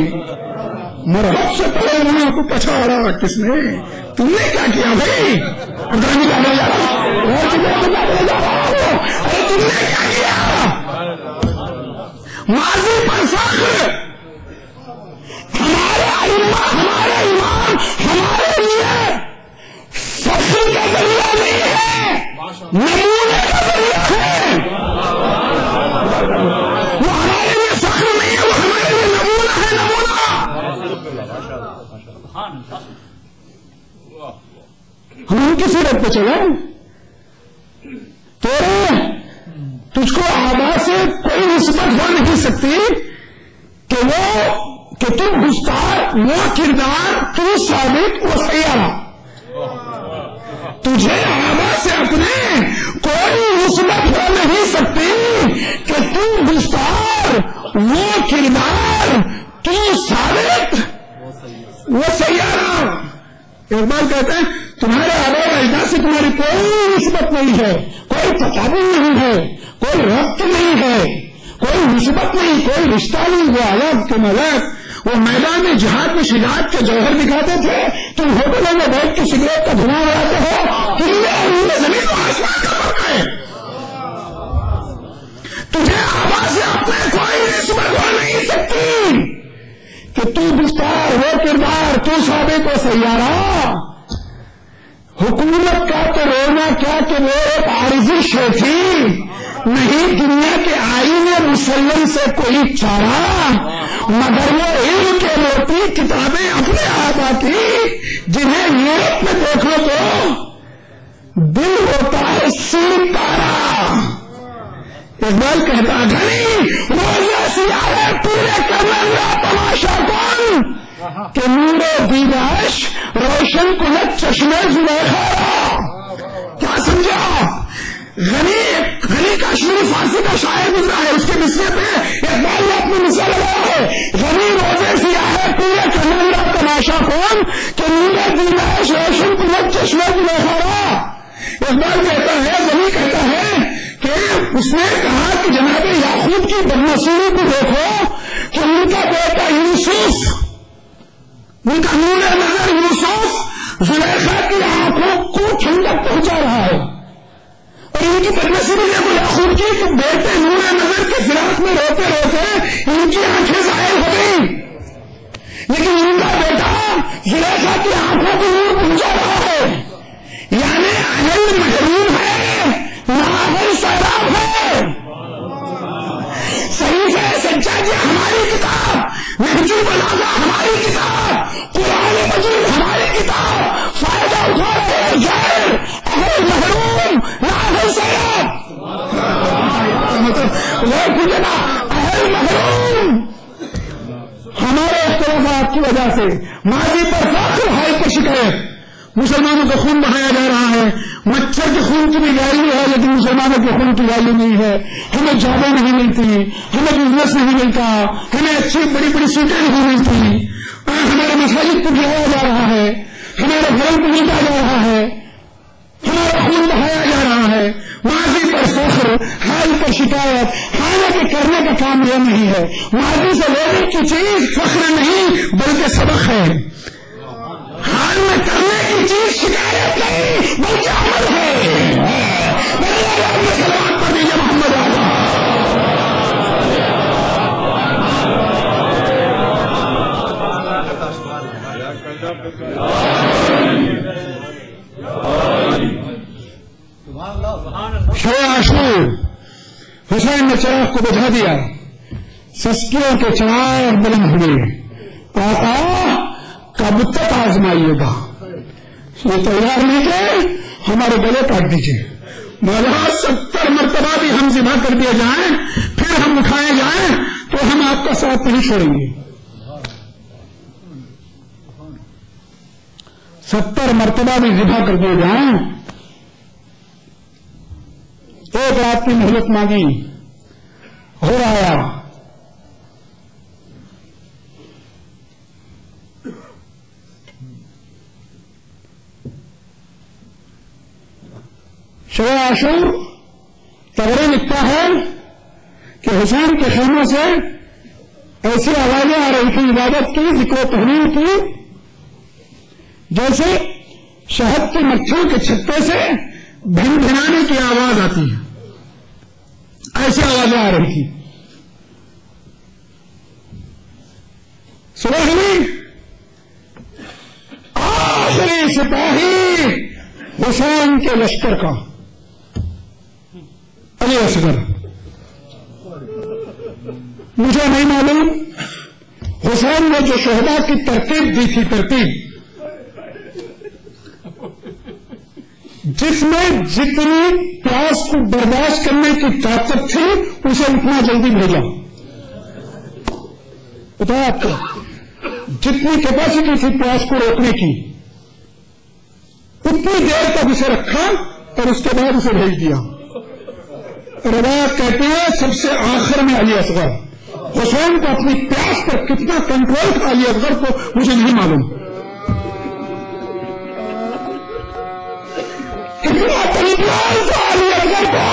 مرحب سے پہلے وہاں کو پچھاڑا کس نے؟ تم نے کیا کیا بھائی؟ ارے تم نے کیا کیا؟ ماضی پر فخر. ہمارے ایمان ہمارے لیے فخر کا ذریعہ نہیں ہے، نمونے کا ذریعہ ہے. وہ ہمارے لیے فخر نہیں ہے، وہ ہمارے لیے نمونہ ہے. نمونہ ہم ان کی سیرت پہ چلے. تجھ کو آبا سے کوئی نسبت ہو نہیں سکتی کہ تم گستار، وہ کردار، تو ثابت، وہ سیارہ. تجھے آبا سے اپنے کوئی نسبت ہو نہیں سکتی کہ تم گستار، وہ کردار، تو ثابت، وہ سیارہ. اقبال کہتے ہیں تمہارے آبا و اجداد سے تمہاری کوئی نسبت نہیں ہے، کوئی تقابل نہیں ہے، کوئی ربط نہیں ہے، کوئی نسبت نہیں، کوئی رشتہ نہیں. وہ الگ تم الگ. وہ میدان میں جہاد میں شجاعت کے جوہر دکھاتے تھے، تم ہوٹلوں میں بیٹھ کے سگریٹ کا دھواں اڑاتے ہو. تم نے زمین و آسمان کا فرق ہے. تجھے آبا سے اپنے کوئی نسبت ہو نہیں سکتی کہ تو گستار، وہ کردار، تو ثابت، و سیارہ. حکومت کا تو رونا کیا کہ وہ ایک عارضی شے تھی، نہیں دنیا کے آئین مسلم سے کوئی چارہ، مگر وہ علم کے موتی کتابیں اپنے آبا کی، جنہیں یورپ میں دیکھ لو تو دل ہوتا ہے سین پارا. اقبال کہتا گھنی روزے سیاہ ہے پورے کرنے کا تماشا کون، کہ نور دیداش روشن کلت چشمے زلیخا. کیا سمجھا؟ غنی کشمیری فارسی کا شاعر گزرا ہے، اس کے مصرے پہ اقبال نے اپنی مصرع لگایا ہے. غنی روزے سیاہ ہے پورے کرنے کا تماشا کون، کہ نور دیداش روشن کلت چشمے زلیخا. اقبال کہتا ہے، غنی کہتا ہے کہ اس نے کہا کہ جناب یعقوب کی بدنصیبی کو دیکھو کہ ان کا بیٹا یوسف، ان کا نور نظر یوسف زلیخا کی آنکھوں کو ٹھنڈک پہنچا رہا ہے. اور ان کی بدنصیبی دیکھو یعقوب کی کہ بیٹے نور نظر کے فراق میں روتے روتے ان کی آنکھیں ظاہر ہو گئی، لیکن ان کا بیٹا زلیخا کی آنکھوں کو نور پہنچا رہا ہے. یعنی اہل محروم ہے، نااہل سیراب ہے. صحیح ہے سجادی ہماری کتاب، نہج البلاغہ ہماری کتاب، قرآن مجید ہماری کتاب، فائدہ اٹھا رہے غیر اہل محروم نااہل سیراب. اہل محروم ہمارے اختلافات کی وجہ سے ماضی پر فخر، حال پر شکایت. مسلمانوں کا خون بہایا جا رہا ہے، مچھر کے خون کی بھی ویلیو ہے لیکن مسلمانوں کے خون کی ویلیو نہیں ہے. ہمیں جابیں نہیں ملتی, ہمیں بزنس نہیں ملتا, ہمیں اچھی بڑی بڑی سیٹیں نہیں ملتی, ہمارے مساجد کو گرایا جا رہا ہے, ہمارے گھروں کو لوٹا جا رہا ہے, ہمارا خون بہایا جا رہا ہے. ماضی پر فخر, حال پر شکایت, حالانکہ کرنے کا کام یہ نہیں ہے. ماضی سے لینے کی چیز فخر نہیں بلکہ سبق ہے. حال میں کرنے کی چیز شکایت نہیں بلکہ عمل ہے. سلام پر دیجیے محمد اعظم. شب عاشور حسین نے چراغ کو بجھا دیا, سسکیوں کے چراغ بلند ہوئے. آقا کب تک آزمائیے گا, یہ تیار نہیں کہ ہمارے گلے کاٹ دیجیے. مولا 70 مرتبہ بھی ہم ذبح کر دیے جائیں پھر ہم اٹھائے جائیں تو ہم آپ کا ساتھ نہیں چھوڑیں گے. 70 مرتبہ بھی ذبح کر دیے جائیں. ایک رات کی مہلت مانگی, ہو رہا شب عاشور تغرے لکھتا ہے کہ حسین کے خیموں سے ایسی آوازیں آ رہی تھی عبادت کی, ذکر و تحریر کی, جیسے شہد کے مچھروں کے چھتے سے بھن بھنانے کی آواز آتی ہے. ایسی آوازیں آ رہی تھی. صبح ہوئی, آخری سپاہی حسین کے لشکر کا علی اصغر. مجھے نہیں معلوم حسین نے جو شہداء کی ترتیب دی تھی, ترتیب جس میں جتنی پیاس کو برداشت کرنے کی طاقت تھی اسے اتنا جلدی بھیجا. بتایا آپ کو جتنی کیپیسٹی تھی پیاس کو روکنے کی اتنی دیر تک اسے رکھا اور اس کے بعد اسے بھیج دیا. روایت کہتے ہیں سب سے آخر میں علی اصغر. حسین کو اپنی پیاس پر کتنا کنٹرول تھا علی اصغر کو مجھے نہیں معلوم. کتنا کنٹرول تھا علی اصغر کو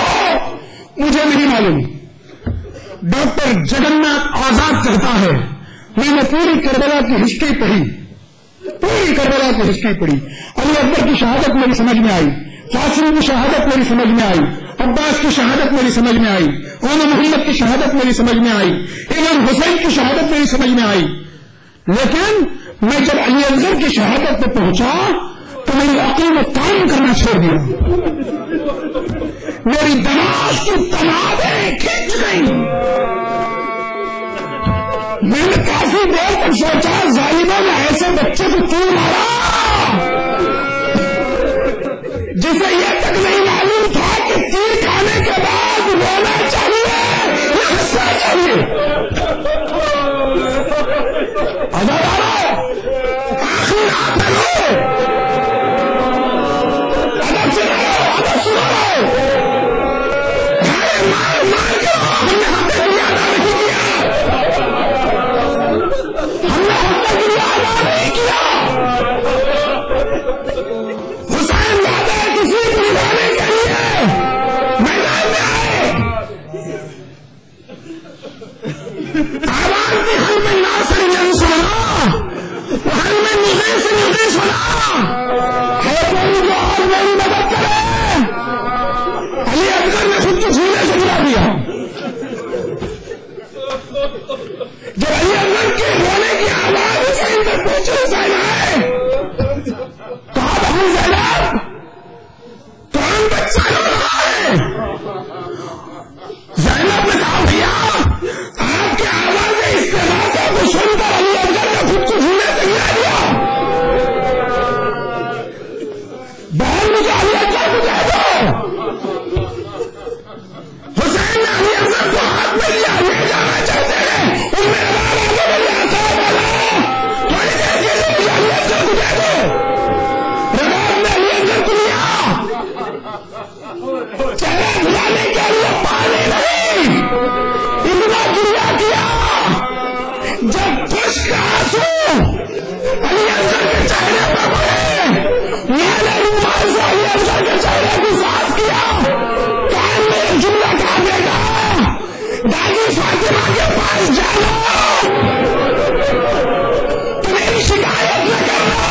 مجھے نہیں معلوم. ڈاکٹر جگن ناتھ آزاد کہتا ہے میں نے پوری کربلا کی ہسٹری پڑھی, پوری کربلا کی ہسٹری پڑھی. علی اکبر کی شہادت میری سمجھ میں آئی, قاسم کی شہادت میری سمجھ میں آئی, عباس کی شہادت میری سمجھ میں آئی, مولانا محمد کی شہادت میری سمجھ میں آئی, امام حسین کی شہادت میری سمجھ میں آئی. لیکن میں جب علی اصغر کی شہادت پہ پہنچا تو میری عقل نے کام کرنا چھوڑ دیا. میری دماغ کی تنابیں کھنچ گئی. میں نے کافی دیر تک سوچا ظالموں نے ایسے بچے کو کیوں مارا جسے یہ تک نہیں معلوم تھا کہ تیر کھانے کے بعد رونا چاہیے یا ہنسنا چاہیے. آخری آپ حسین زیادہ کسی کو بلانے کے لیے میدان میں آئے. آواز بھی حل میں نہ سے نہیں سنا, حل میں مجھے سے نہیں سنا. ہے کوئی جو اور میری مدد کرے. علی اصغر نے خود کو سینے سے گرا دیا. جب علی اصغر کے رونے کی آواز حسین میں پوچھے حسین آئے کہا بہن زینب کون بچہ رو رہا ہے. زینب نے کہا بھیا آپ کی آوازیں استعمال کو سن کر علی اصغر نے خود کو سینے سے گرا دیا. بہن مجھے علی اصغر کو دے دو. حسین نے علی اصغر کو ہاتھ میں لیا, لے جانا چاہتے ہیں. ان میں تھوڑی دیر کے لیے علی اصغر کو دے دو. رباب نے علی اصغر کو لیا, چہرہ دھلانے کے لیے پانی نہیں، اتنا گریا کیا جب خشک آنسو علی اصغر کے چہرے پر پڑے، میں نے رومال سے علی اصغر کے چہرے کو صاف کیا، کان میں ایک جملہ کہا دے گا، دادی فاطمہ کے پاس جانا، تمہیں شکایت نہ کرنا،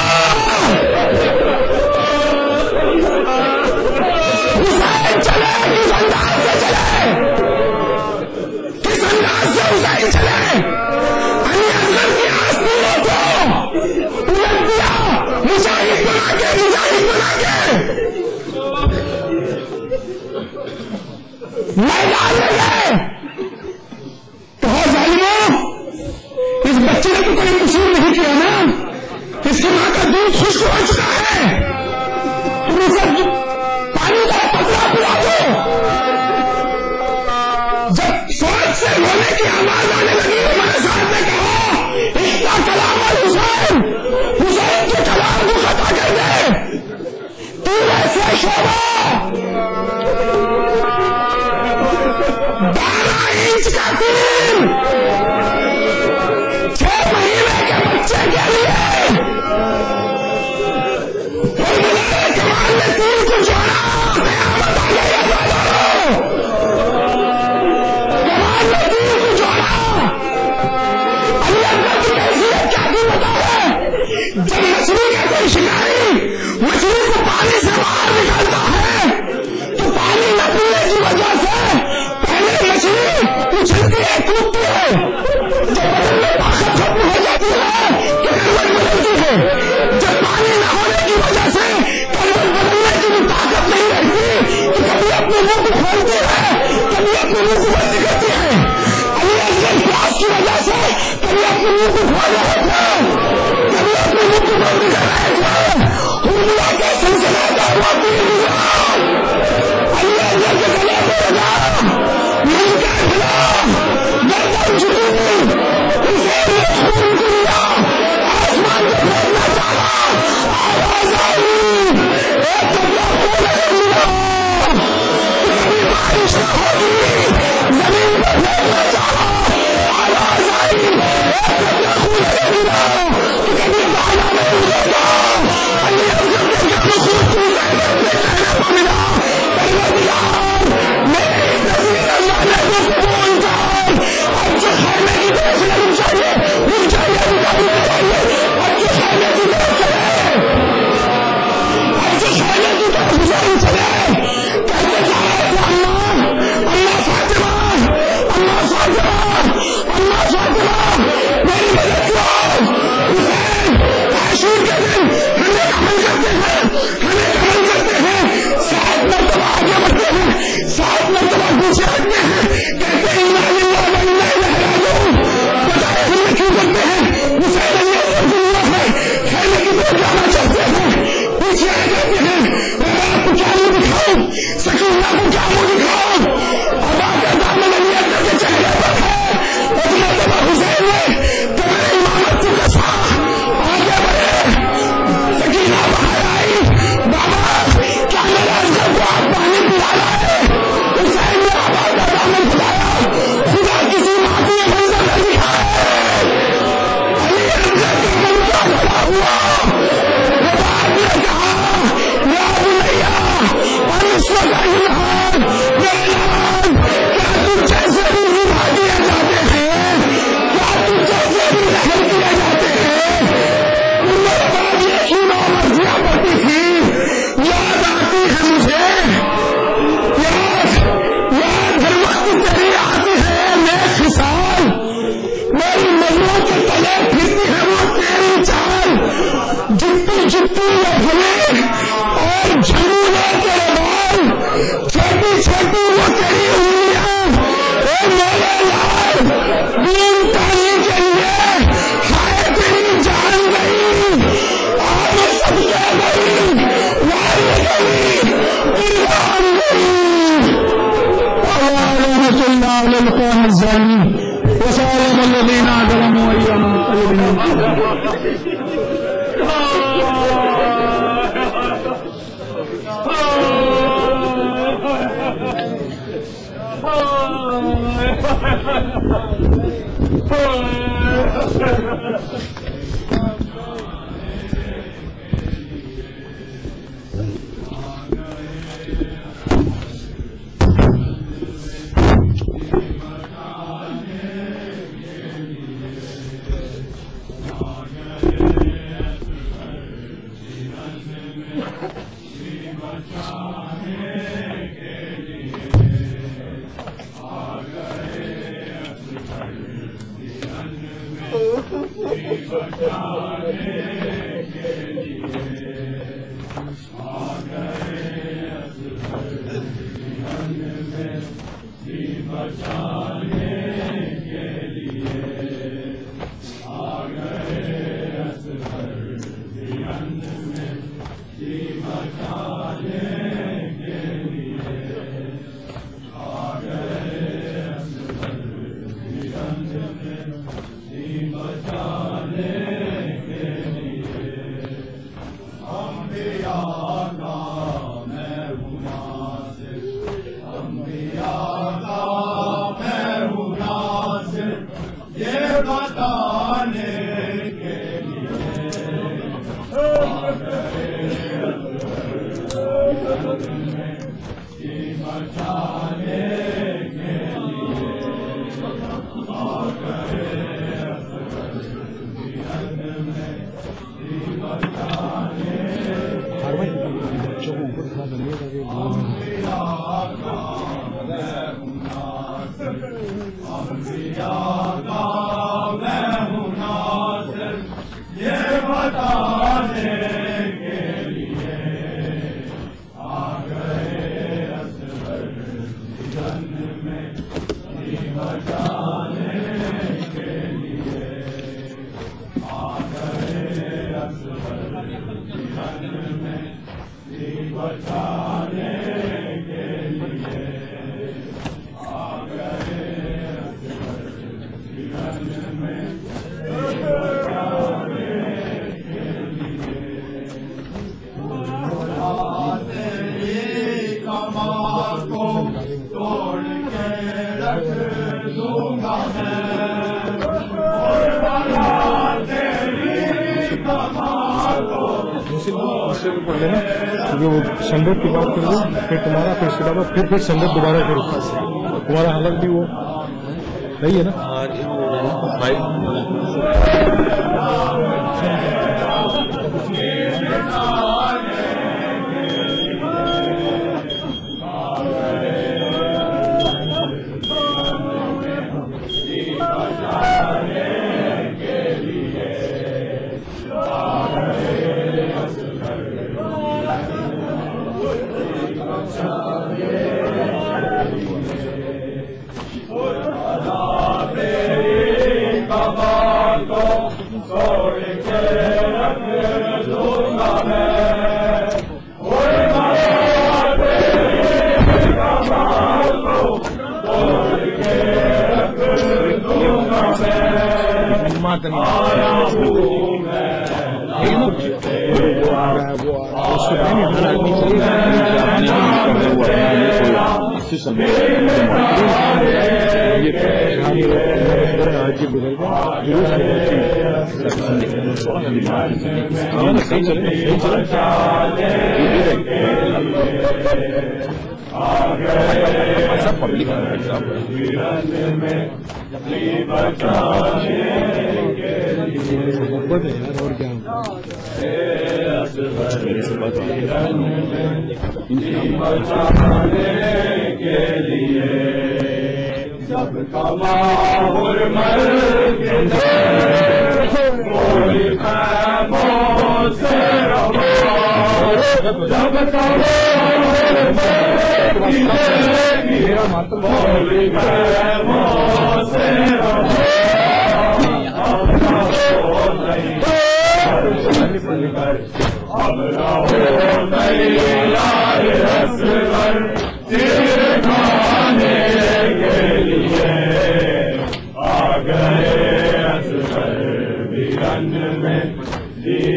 حسین چلے کس انداز سے چلے، کس انداز سے حسین چلے، علی اصغر کی آستینوں کو الٹ دیا، مجاہد بنا کے میدان میں گئے، کہا ظالموں اس بچے نے تو کوئی قصور نہیں کیا نا، اس کی ماں کا دودھ خشک ہو چکا ہے، تم اسے پانی کا پتلا پلا دو۔ جب فوج سے رونے کی آواز آنے لگی ہمارے صاحب نے کہا اتنا کلام حسین، حسین کے کلام کو خطا کر دے، تیر ایسے شعبہ 12 انچ کا تیر 6 مہینے کے بچے کے لیے، اور ملائے کمال نے تیر کو جوڑا، قیامت آ گئی ہے بازاروں، کمال نے تیر کو جوڑا، علی اصغر کی حیثیت کیا تھی پتا ہے، جب مچھلی کا کوئی شکاری مچھلی کو پانی سے باہر نکالتا ہے تو پانی نہ پینے کی وجہ سے پہلے مچھلی اچھلتی ہے، کودتی ہے، جب بدن میں طاقت ختم ہو جاتی ہے تو کروٹ بدلتی ہے، جب پانی نہ ہونے کی وجہ سے کروٹ بدلنے کی بھی طاقت نہیں رہتی تو کبھی اپنے منہ کو کھولتی ہے، کبھی اپنے منہ کو بند کرتی ہے، علی اصغر پیاس کی وجہ سے کبھی اپنے منہ کو کھول رہے تھے، کبھی اپنے منہ کو بند کر رہے تھے، حرملہ کے سلسلے کا ہوا تیر گزرا، علی اصغر کے گلے پہ لگا، مل کر کھلا، گردن جھکی، اسے یہ خون کو لیا، آسمان کو پھیرنا چاہا، آواز آئی، ایک کپڑا کھولے ملا، کبھی بارش نہ ہوگی، زمین پر پھیرنا چاہا، آواز آئی، ایک کپڑا کھولے ملا، کبھی بالا نہیں ملے گا، علی اصغر کے گھر خود کو زینب کے چہرے پر ملا، پروردگار میری نظیر اللہ نے گفتگو انسان، اب جو خیمے کی طرف سے رک جائیے، رک جائیے، اب جو خیمے کی طرف چلے، اب جو خیمے کی طرف حسین چلے، کہتے کیا ہے اللہ، اللہ فاطمہ، اللہ فاطمہ، اللہ فاطمہ، میری مدد کرو، حسین عاشور کے دن ہم ایک عمل کرتے ہیں، ہم ایک عمل کرتے ہیں، 7 مرتبہ آگے بڑھتے ہیں، 7 مرتبہ پیچھے ہٹتے ہیں، کہتے ہیں انا للہ و انا الیہ راجعون، بتائیں ہم نے کیوں کرتے ہیں، حسین علی اصغر دنیا ہے، خیمے کی طرف جانا چاہتے ہیں، پیچھے آ جاتے ہیں، بابا آپ کو کیا منہ دکھاؤں، سکینہ کو کیا منہ دکھاؤں، ابا کا دامن علی اصغر کے چہرے پر ہے، ایک مرتبہ حسین نے تمہارے امامت کو کسا، آگے بڑھے، سکینہ باہر آئی، بابا کیا میرے اصغر کو آپ پانی پلا رہے، حسین نے آبا کا دامن کھلایا، خدا کسی ماں کو یہ منظر نہ دکھائے، علی اصغر کا من کا کھڑا ہوا، وہ بعد نے کہا یا بنیا انصر الحال، میرے نام کیا تم جیسے بھی زبا دیے جاتے ہیں، کیا تم جیسے بھی رحم کیے جاتے ہیں، میرے بعد یہ کیوں مرضیاں پڑتی تھی، یاد آتی ہے مجھے، یاد ہر وقت تیری آتی ہے نیک خصال، میری نظروں کے تلے پھرتی ہے وہ تیری چال، جتنی جتنی وہ بھلے اور جھنڈے تیرے بال، چھوٹی چھوٹی وہ تیری انگلیاں، اے میرے لال دین پانے کے لیے ہائے تیری جان گئی، اور سب کے گئی، واری گئی، قربان گئی، رحمۃ اللہ علی القوم الظالمین، وسلم الذین ظلموا ایام القلب پڑھ لینا جو سنگت کی بات کرو پھر تمہارا پھر اس کے بعد پھر سنگت دوبارہ کرو تمہارا حالت بھی وہ صحیح ہے نا.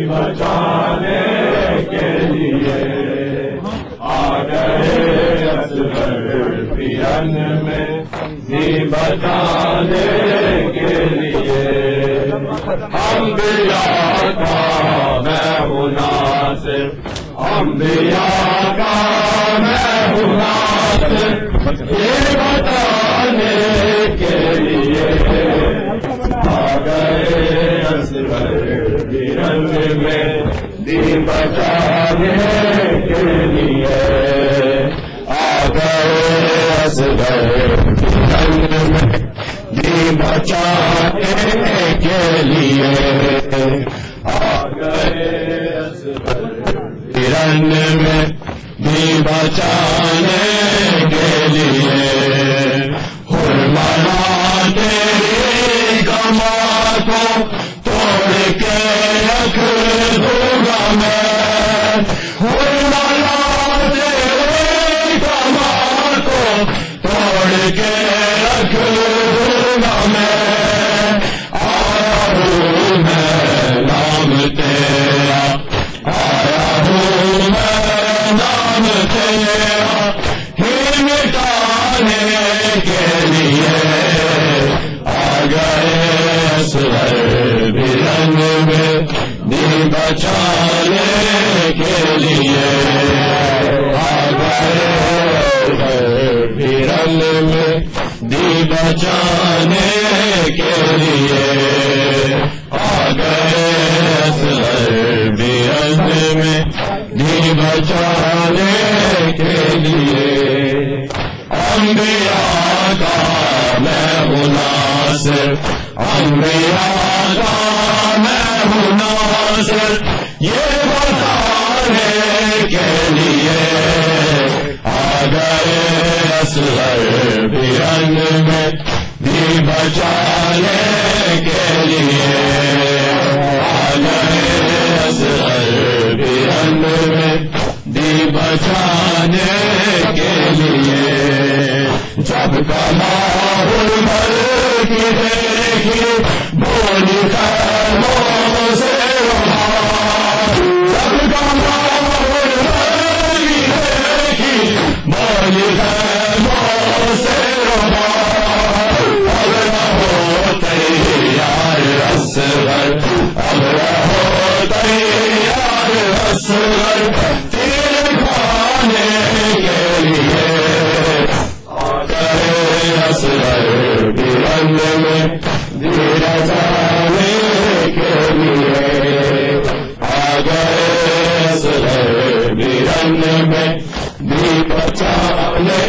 بچانے کے لیے آ گئے بیان میں بھی بچانے کے لیے انبیاء کا میں ہوں ناصر انبیاء کا میں ہوں ناصر یہ بتانے کے لیے آ گئے اصغر بھی رنگ میں دین بچانے کے لیے آ گئے اصغر بھی رنگ میں دین بچانے کے لیے آ گئے اصغر بھی رنگ میں دین بچانے کے لیے حرمانہ تیری کماں کو توڑ کے رکھ دوں گا میں حرمانہ تیری کماں کو توڑ کے رکھ دوں گا میں آیا ہوں میں نام تیرا آیا ہوں میں نام تیرا ہی مٹانے کے لیے آ گئے اصغر بھی رنگ میں دین بچانے کے لیے آ گئے اصغر بھی رنگ میں دین بچانے کے لیے آ گئے اصغر بھی رنگ میں دین بچانے کے لیے انبیاء کا میں ہوں ناصر انبیاء کا میں ہوں ناصر یہ بتانے کے لیے آ گئے اصغر بھی رنگ میں دین بچانے کے لیے آ گئے اصغر بھی رنگ میں دین بچانے کے لیے جب کا ماحول بھر کی دیکھی بولی خیموں سے رہا جب کا ماحول بھر کی دیکھی بولی خیموں سے رہا اب رہو تیار اصغر اب رہو تیار اصغر تیر کھانے کے لیے اصغر بھی رنگ میں دین بچانے کے لیے آ گئے اصغر بھی رنگ میں دین بچانے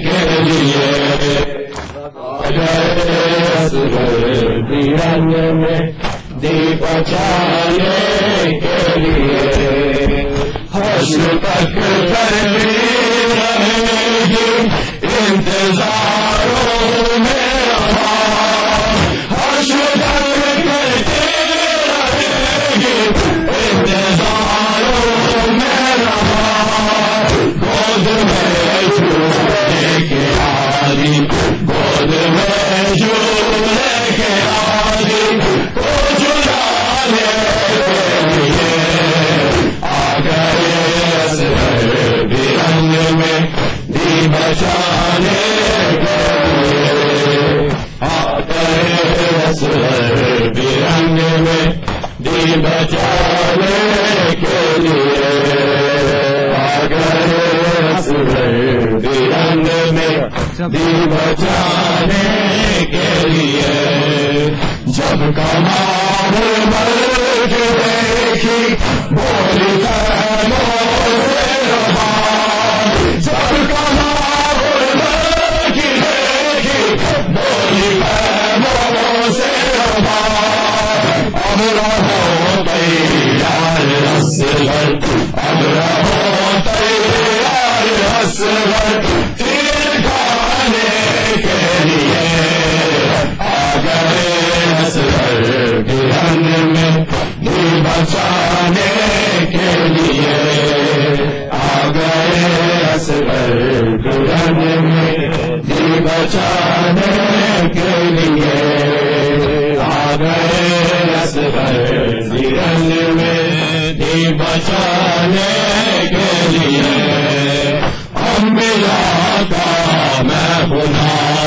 کے لیے آ گئے اصغر بھی رنگ میں دین بچانے کے لیے حشر تک کرتی رہے گی انتظاروں میں حشر تک کرتے رہے گی انتظاروں میں گود میں جھولے کے عادی گود میں جھولے کے عادی کو جلانے کے لیے آ گئے اصغر بھی رنگ میں دین بچانے کے لیے آ گئے اصغر بھی رنگ میں دین بچانے کے لیے آ گئے اصغر بھی رنگ میں دین بچانے کے لیے جب کا ماحول بھر کے دیکھی بولی خیموں سے رہا جب کا ماحول بھر کے دیکھی بولی خیموں سے رہا اب رہو تیار اصغر اب رہو تیار اصغر تیر کھانے کے لیے آ گئے اصغر بھی رنگ میں دین بچانے کے لیے آ گئے اصغر بھی رنگ میں دین بچانے کے لیے آ گئے اصغر بھی رنگ میں دین بچانے کے لیے انبیاء کا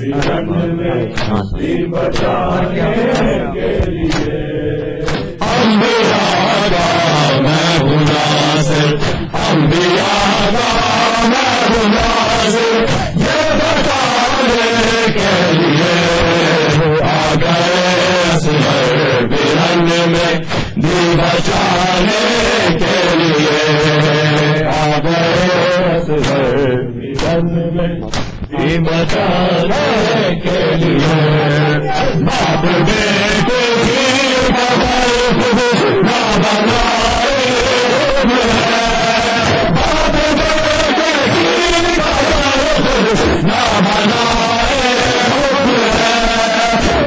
رنگ میں دین بچانے کے لیے انبیاء کا میں ہوں ناصر انبیاء کا میں ہوں ناصر یہ بتانے کے لیے آ گئے اصغر برن میں دین بچانے کے لیے آ گئے اصغر برن میں دین بچانے کے لیے باپ بیٹے کی خبر نہ بنائے باپ بیٹے کی خبر نہ بنائے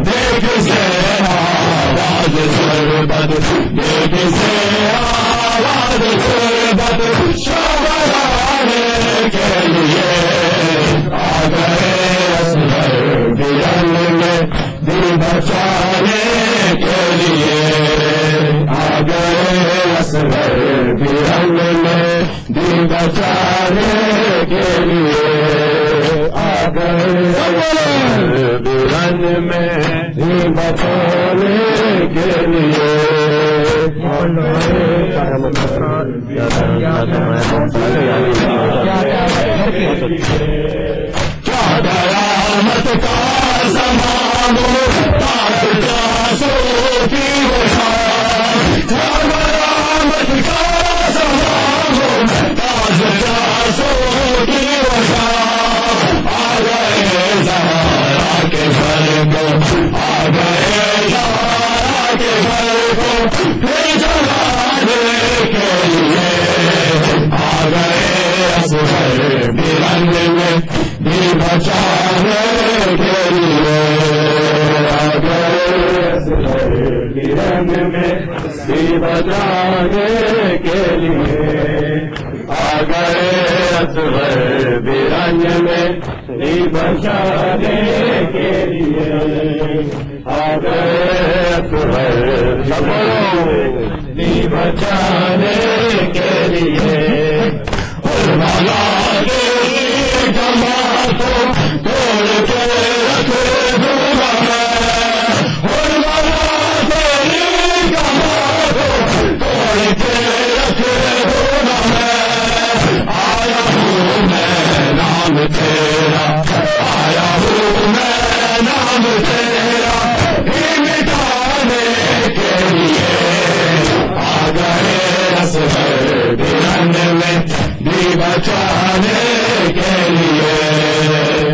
دیکھ سے آواز غربت دیکھ سے آواز غربت شبرانے کے لیے آ گئے اصغر برن میں دین بچانے کے لیے آ گئے اصغر برن میں دین بچانے کے لیے آ گئے اصغر برن میں دین بچانے کے لیے کیا قیامت کا زمان تاج پیاسوں کی بشار کیا قیامت کا زمان تاج پیاسوں کی بشار آ گئے زہرا کے گھر کو آ گئے زہرا کے گھر کو پھر جلانے کے لیے آ گئے اصغر برن میں دین بچانے کے لیے آ گئے اصغر برن میں دین بچانے کے لیے آ گئے اصغر برن میں دین بچانے کے لیے آ گئے اصغر دین بچانے کے لیے علماء کے جماعتوں توڑ کے رکھ دوں گا میں علماء تیری جماعتوں توڑ کے رکھ دوں گا میں آیا ہوں میں نام تیرا آیا ہوں میں نام تیرا مٹانے کے لیے آ گئے اصغر برن میں دین بچانے کے لیے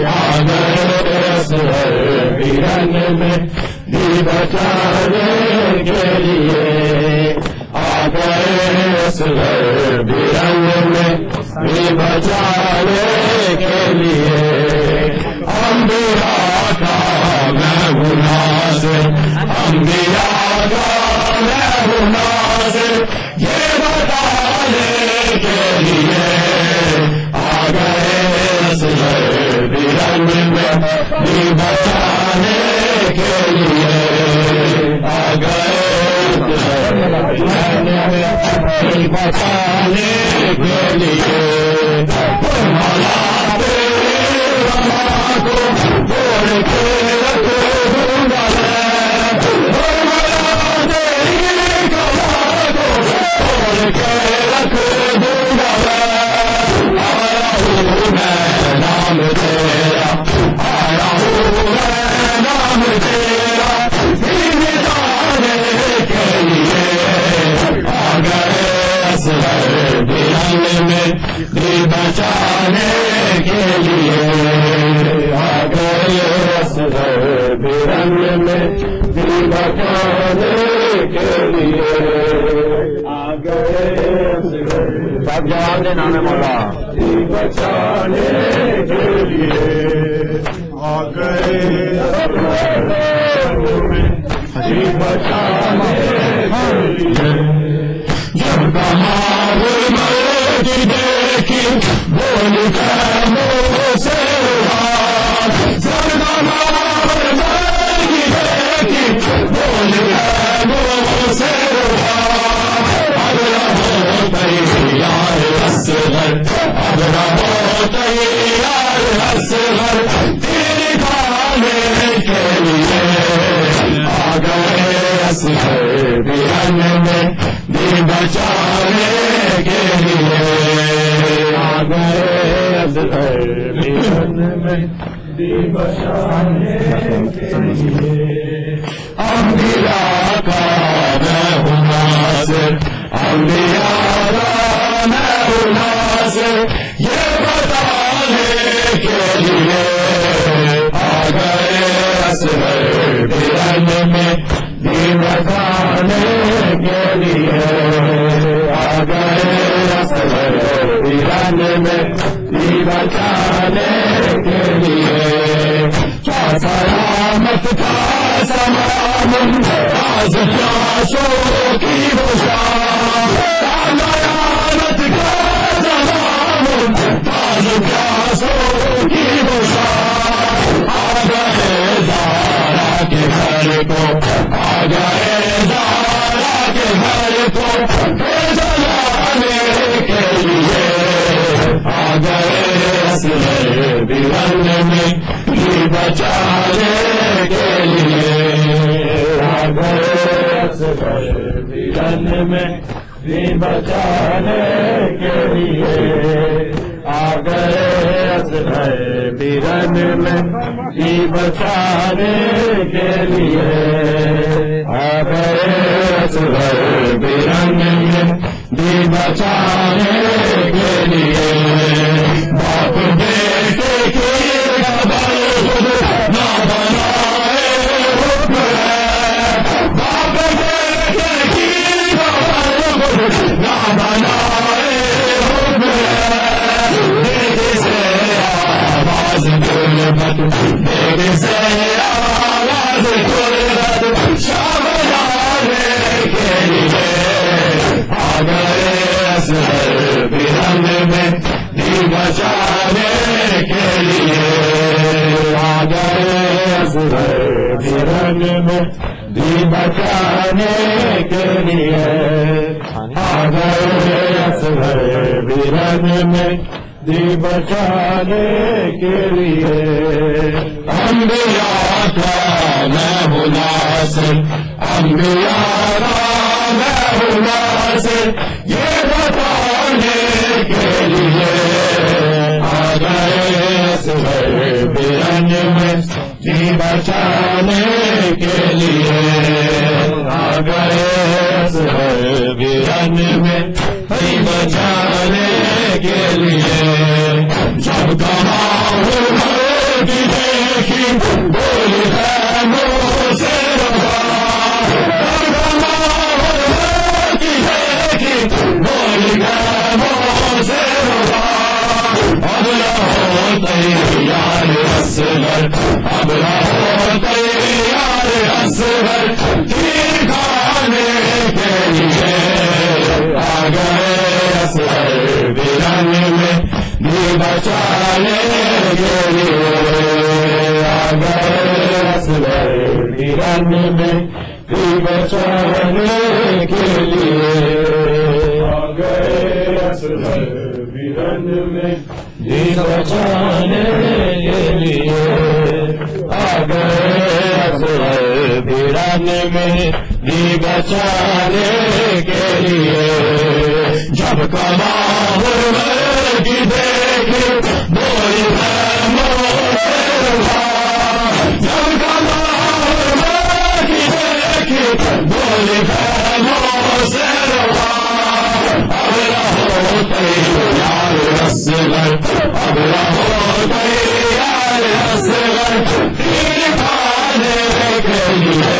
آ گئے اصغر برن میں دین بچانے کے لیے آ گئے اصغر برن میں دین بچانے کے لیے انبیاء کا میں ہوں ناصر انبیاء کا میں ہوں ناصر یہ بتانے کے لیے آ گئے اصغر برن میں دین بچانے کے لیے آ گئے اصغر برن میں دین بچانے کے لیے مولا تیرے رحماں کو توڑ کے رکھ دوں گا مولا تیری کماں کو توڑ کے رکھ دوں گا آیا ہوں میں نام تیرا آیا ہوں میں نام تیرا مٹانے کے لیے آ گئے اصغر برن میں دین بچانے کے لیے آ گئے اصغر برن میں دین بچانے کے لیے آ گئے سب جواب دینا ہے مولا دین بچانے کے لیے آ گئے دین بچانے کے لیے جب کہاں مرد دیکھی بول کر منہ سے جب کہاں مرد دیکھی بول کر منہ سے اب رہو تیار اصغر اب رہو تیار اصغر تیری بات اصغر بیرن میں دین بچانے کے لیے آ گئے اصغر بیرن میں دین بچانے کے لیے انبیاء کا میں ہوں ناصر انبیاء کا میں ہوں ناصر یہ بتانے کے لیے آ گئے اصغر بیرن میں دین بچانے کے لیے آ گئے اصغر بیرن میں دین بچانے کے لیے کیا سلامت کا سلام آج پیاسوں کی بشار سلامت کا سلام آج پیاسوں کی بشار آ گئے زارا کے گھر کو آ گئے زارا کے گھر کو جلانے کے لیے آ گئے اصغر بیرن میں دین بچانے کے لیے آ گئے اصغر بیرن میں دین بچانے کے لیے آ گئے اصغر بیرن میں دین بچانے کے لیے آ گئے اصغر بیرن میں دین بچانے کے لیے باپ بیٹے کی خبر نہ بنائے حکم ہے باپ بیٹے کی خبر نہ بنائے حکم ہے بیٹے سے آواز غربت بیٹے سے آواز غربت شام لانے کے لیے آ گئے اصغر بیرن میں دین بچانے کے لیے آ گئے اصغر بیرن میں دین بچانے کے لیے آ گئے اصغر بیرن میں دین بچانے کے لیے انبیاء کا میں ہوں ناصر انبیاء کا میں ہوں ناصر یہ بتانے کے لیے آ گئے اصغر بیرن میں دین بچانے کے لیے آ گئے اصغر بیرن میں دین بچانے کے لیے جب گواہ کی دیکھی بولی خیموں سے بولی خیموں سے اب رہو تیار اصغر اب رہو تیار اصغر دین کھانے کے لیے آ گئے اصغر بیرن میں دین بچانے کے لیے آ گئے اصغر بیرن میں دین بچانے کے لیے آ گئے اصغر بیرن میں دین بچانے کے لیے آ گئے اصغر بیرن میں دین بچانے کے لیے جب کمال کی دیکھ بولی خیموں سے جب کمال کی دیکھ بولی خیموں سے اب رہو تیار اصغر اب رہو تیار اصغر دین کھانے کے لیے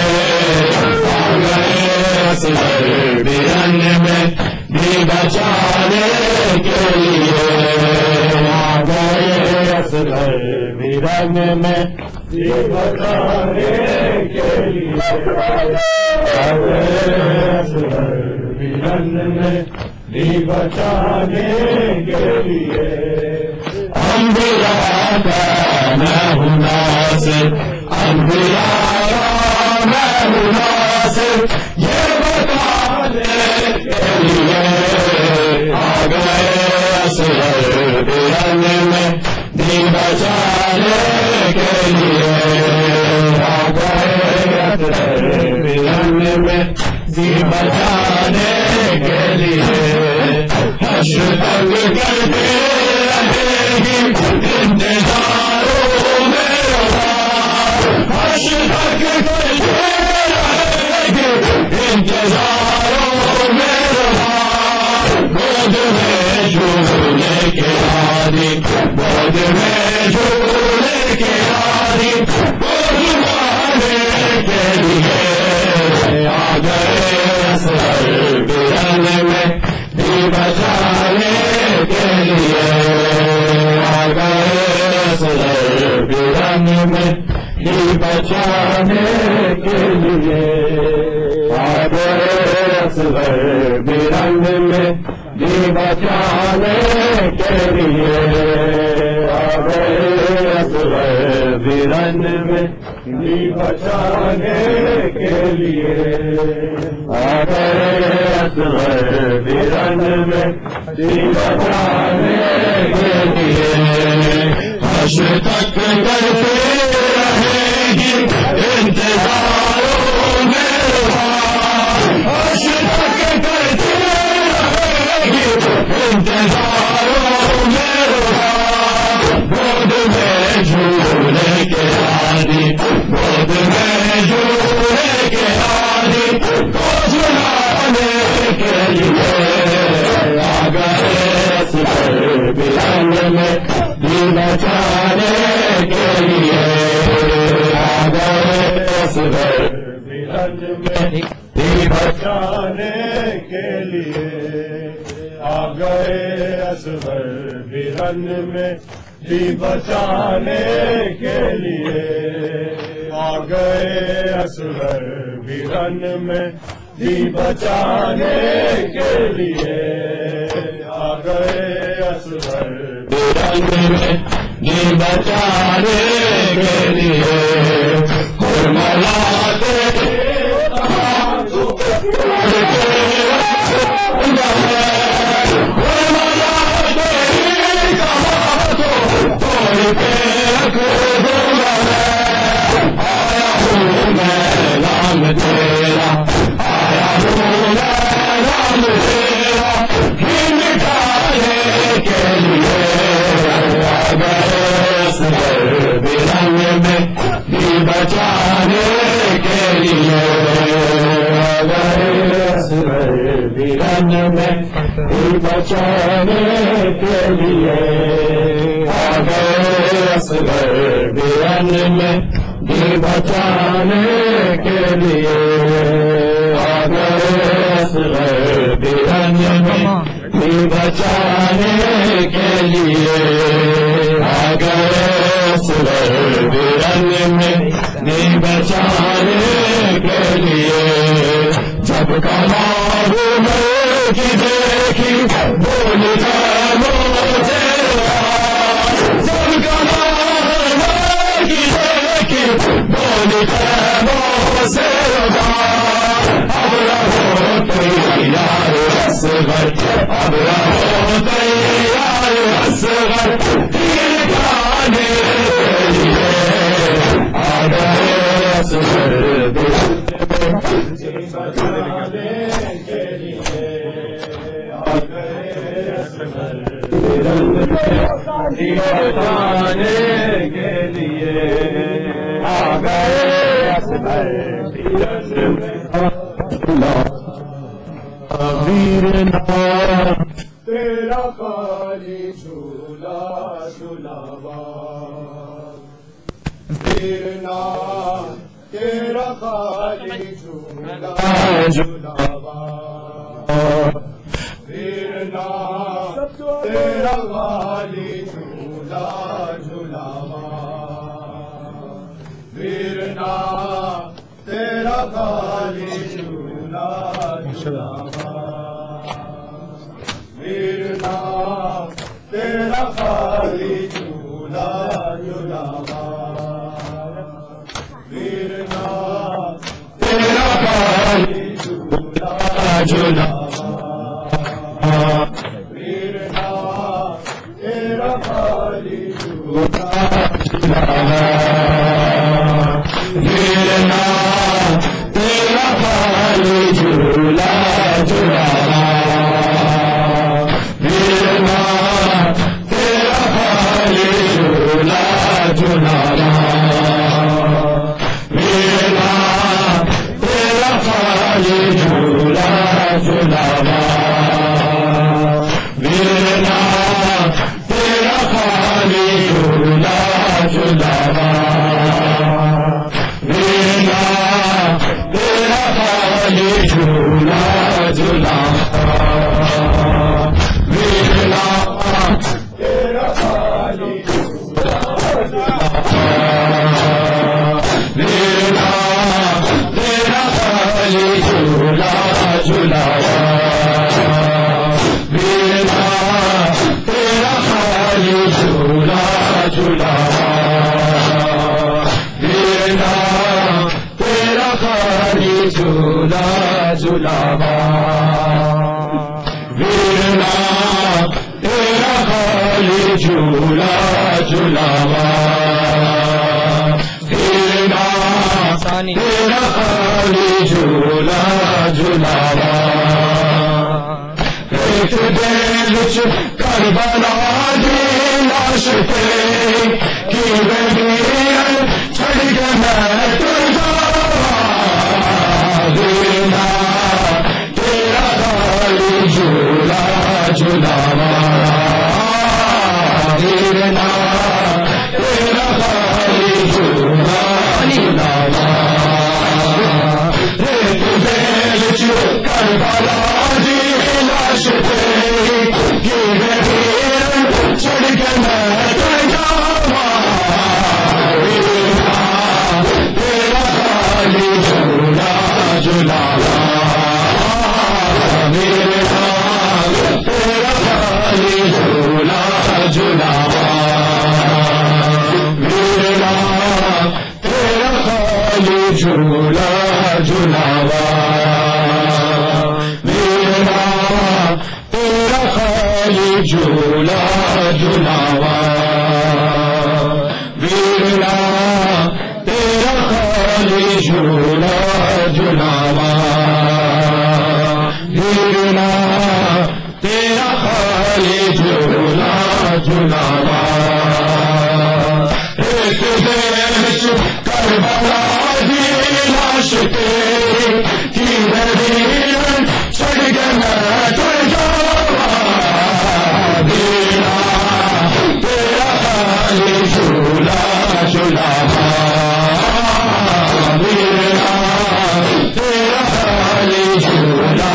آ گئے اصغر بیرن میں دین بچانے کے لیے آ گئے اصغر بیرن میں دین بچانے کے لیے آ گئے اصغر بیرن میں دین بچانے کے لیے انبیاء کا میں ہوں ناصر انبیاء کا میں ہوں ناصر یہ بتانے کے لیے آ گئے اصغر بیرن میں دین بچانے کے لیے آ گئے اصغر بیرن میں جی بچانے کے لیے حشر تک کرتے رہے گی انتظاروں میں حشر تک کرتے رہے گی انتظاروں میں گود میں جھولنے کے عادی گود میں جھولنے کے عادی گودوانے کے لیے آ گئے اصغر برن میں بھی بچانے کے لیے آ گئے اصغر برن میں بھی بچانے کے لیے آ گئے اصغر برن میں بھی بچانے کے لیے آ گئے اصغر برن میں بھی بچانے کے لیے آ گئے اصغر برن میں بھی بچانے کے لیے حشر تک کرتے رہے گی انتظاروں میں حشر تک کرتے انتظاروں میں گود میں جھولنے کے عادی گود میں جھولنے کے عادی کو جھلانے کے لیے آ گئے اصغر برن میں بھی بچانے کے لیے آ گئے اصغر برن میں بھی بچانے کے لیے آ گئے اصغر برن میں بھی بچانے کے لیے آ گئے اصغر برن میں بھی بچانے کے لیے آ گئے اصغر برن میں بھی بچانے کے لیے آیا ہوں میں نام تیرا آیا ہوں میں نام تیرا ہی مٹانے کے لیے آ گئے اصغر برن میں بھی بچانے کے لیے آ گئے اصغر برن میں بھی بچانے کے لیے آ گئے اصغر برن میں بھی بچانے کے لیے آ گئے اصغر برن میں بھی بچانے کے لیے آ گئے اصغر برن میں بھی بچانے کے لیے جب کمال کی دیکھی بولی سے جب کمال کی دیکھی بولی سے اب رہو تیار اصغر اب رہو تیار اصغر تیر کھانے کے لیے آ گئے اصغر بچانے کے لیے آ گئے اصغر بچانے کے لیے آ گئے اصغر ویرنا تیرا خالی جھولا جھولاوا ویرنا تیرا خالی جھولا جھولاوا ویرنا تیرا خالی جھولا جھولاوا ویرنا تیرا خالی جھولا جھولاوا ویرنا تیرا خالی جھولا جھولاوا ویرنا تیرا خالی جھولا جھولاوا ویرنا تیرا خالی جھولا جھولاوا ویرنا تیرا جلاوا ویرنا تیرا خالی جھولا جلاوا ویرنا تیرا خالی جھولا جلاوا ویرنا تیرا خالی جھولا جلاوا ویرنا تیرا خالی جھولا جلاوا ویرنا تیرا خالی ویرنا تیرا خالی جھولا جلاوا ویرنا تیرا خالی جھولا جلاوا ویرنا تیرا خالی جھولا جلاوا ویرنا تیرا خالی جھولا جلاوا ویرنا تیرا خالی جھولا جلاوا ایک دل وچ کربلا دی لاش تے کی ویرن چھڑ کے میں ٹر جاواں ویرنا تیرا خالی جھولا جلاوا ویرنا تیرا خالی جھولا جلاوا ایک دل وچ کربلا دی لاش تے کی ویرن چھڑ کے میں ٹر جاواں ویرنا تیرا خالی جھولا جلاوا ویرنا تیرا خالی جھولا جلاوا ویرنا تیرا خالی جھولا جلاوا ویرنا تیرا خالی جھولا جلاوا ویرنا تیرا خالی جھولا جلاوا ویرنا تیرا خالی جھولا جلاوا ایک دل وچ کربلا دی لاش تے کی ویرن چھڑ کے میں ٹر جاواں ویرنا تیرا خالی جھولا جلاوا ویرنا تیرا خالی جھولا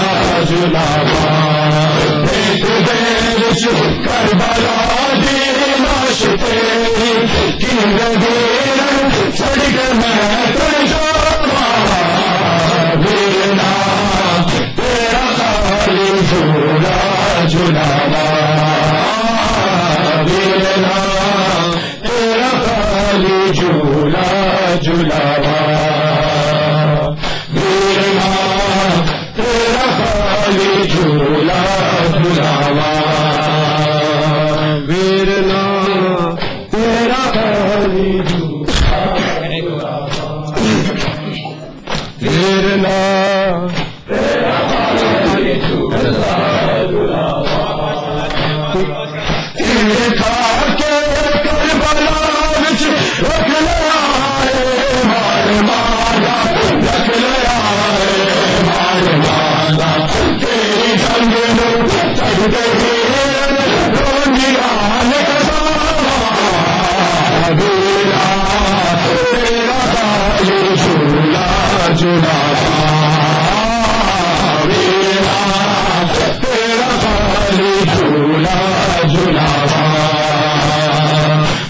جلاوا ایک دل وچ کربلا دی لاش تے کی ویرن چھڑ کے میں ٹر جاواں ویرنا تیرا خالی جھولا جلاوا ویرنا تیرا خالی جھولا جلاوا ویرنا تیرا خالی جھولا جلاوا ویرنا تیرا خالی جھولا ویرنا تیرا خالی جھولا جلاوا کھا کے کربلا وچ رکھ لیا مار مالا رکھ لیا مار مالا تیری جنگ نوں چڑھ گئی رونیاں ویرنا تیرا خالی جھولا جلاوا ویرنا تیرا خالی جھولا جلاوا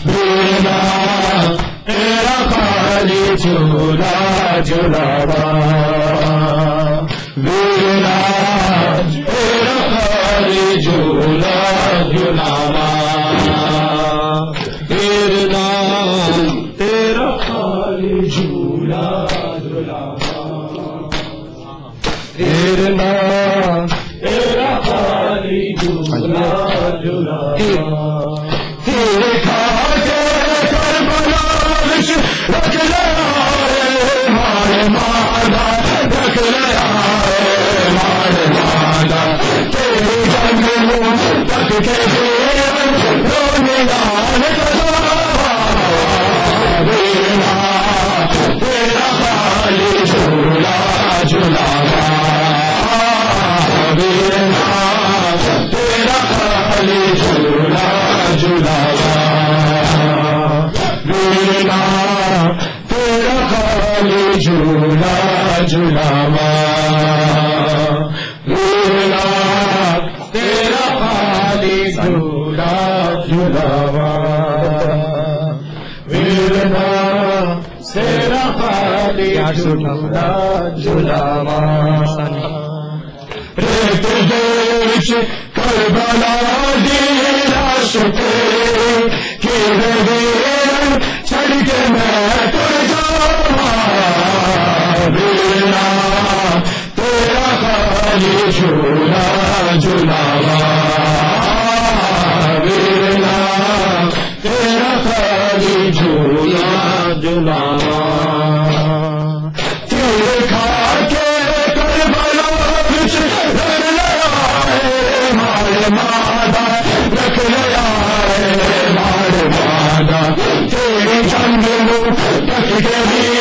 ویرنا تیرا خالی جھولا جلاوا ویرنا تیرا خالی جھولا جلاوا ویرنا تیرا خالی جھولا جلاوا ویرنا تیرا خالی جھولا جلاوا تیرے کھا کے کربلا وچ رکھ لیا مار مالا رکھ لیا مار مالا ویرنا تیرا خالی جھولا جھولاوا ویرنا تیرا خالی جھولا جھولاوا ویرنا تیرا خالی جھولا جھولاوا ریت دیش کربلا دی لاش تیرے کی ویر چھڑ کے میں تر جاواں ویرنا تیرا خالی جھولا جھولاوا ویرنا تیرا خالی جھولا جھولاوا تیرے کھا کے کربلا وچ رکھ لیا ہے مال مادہ رکھ لیا ہے مال مادہ تیری جنگ نو ڈٹ کے بھی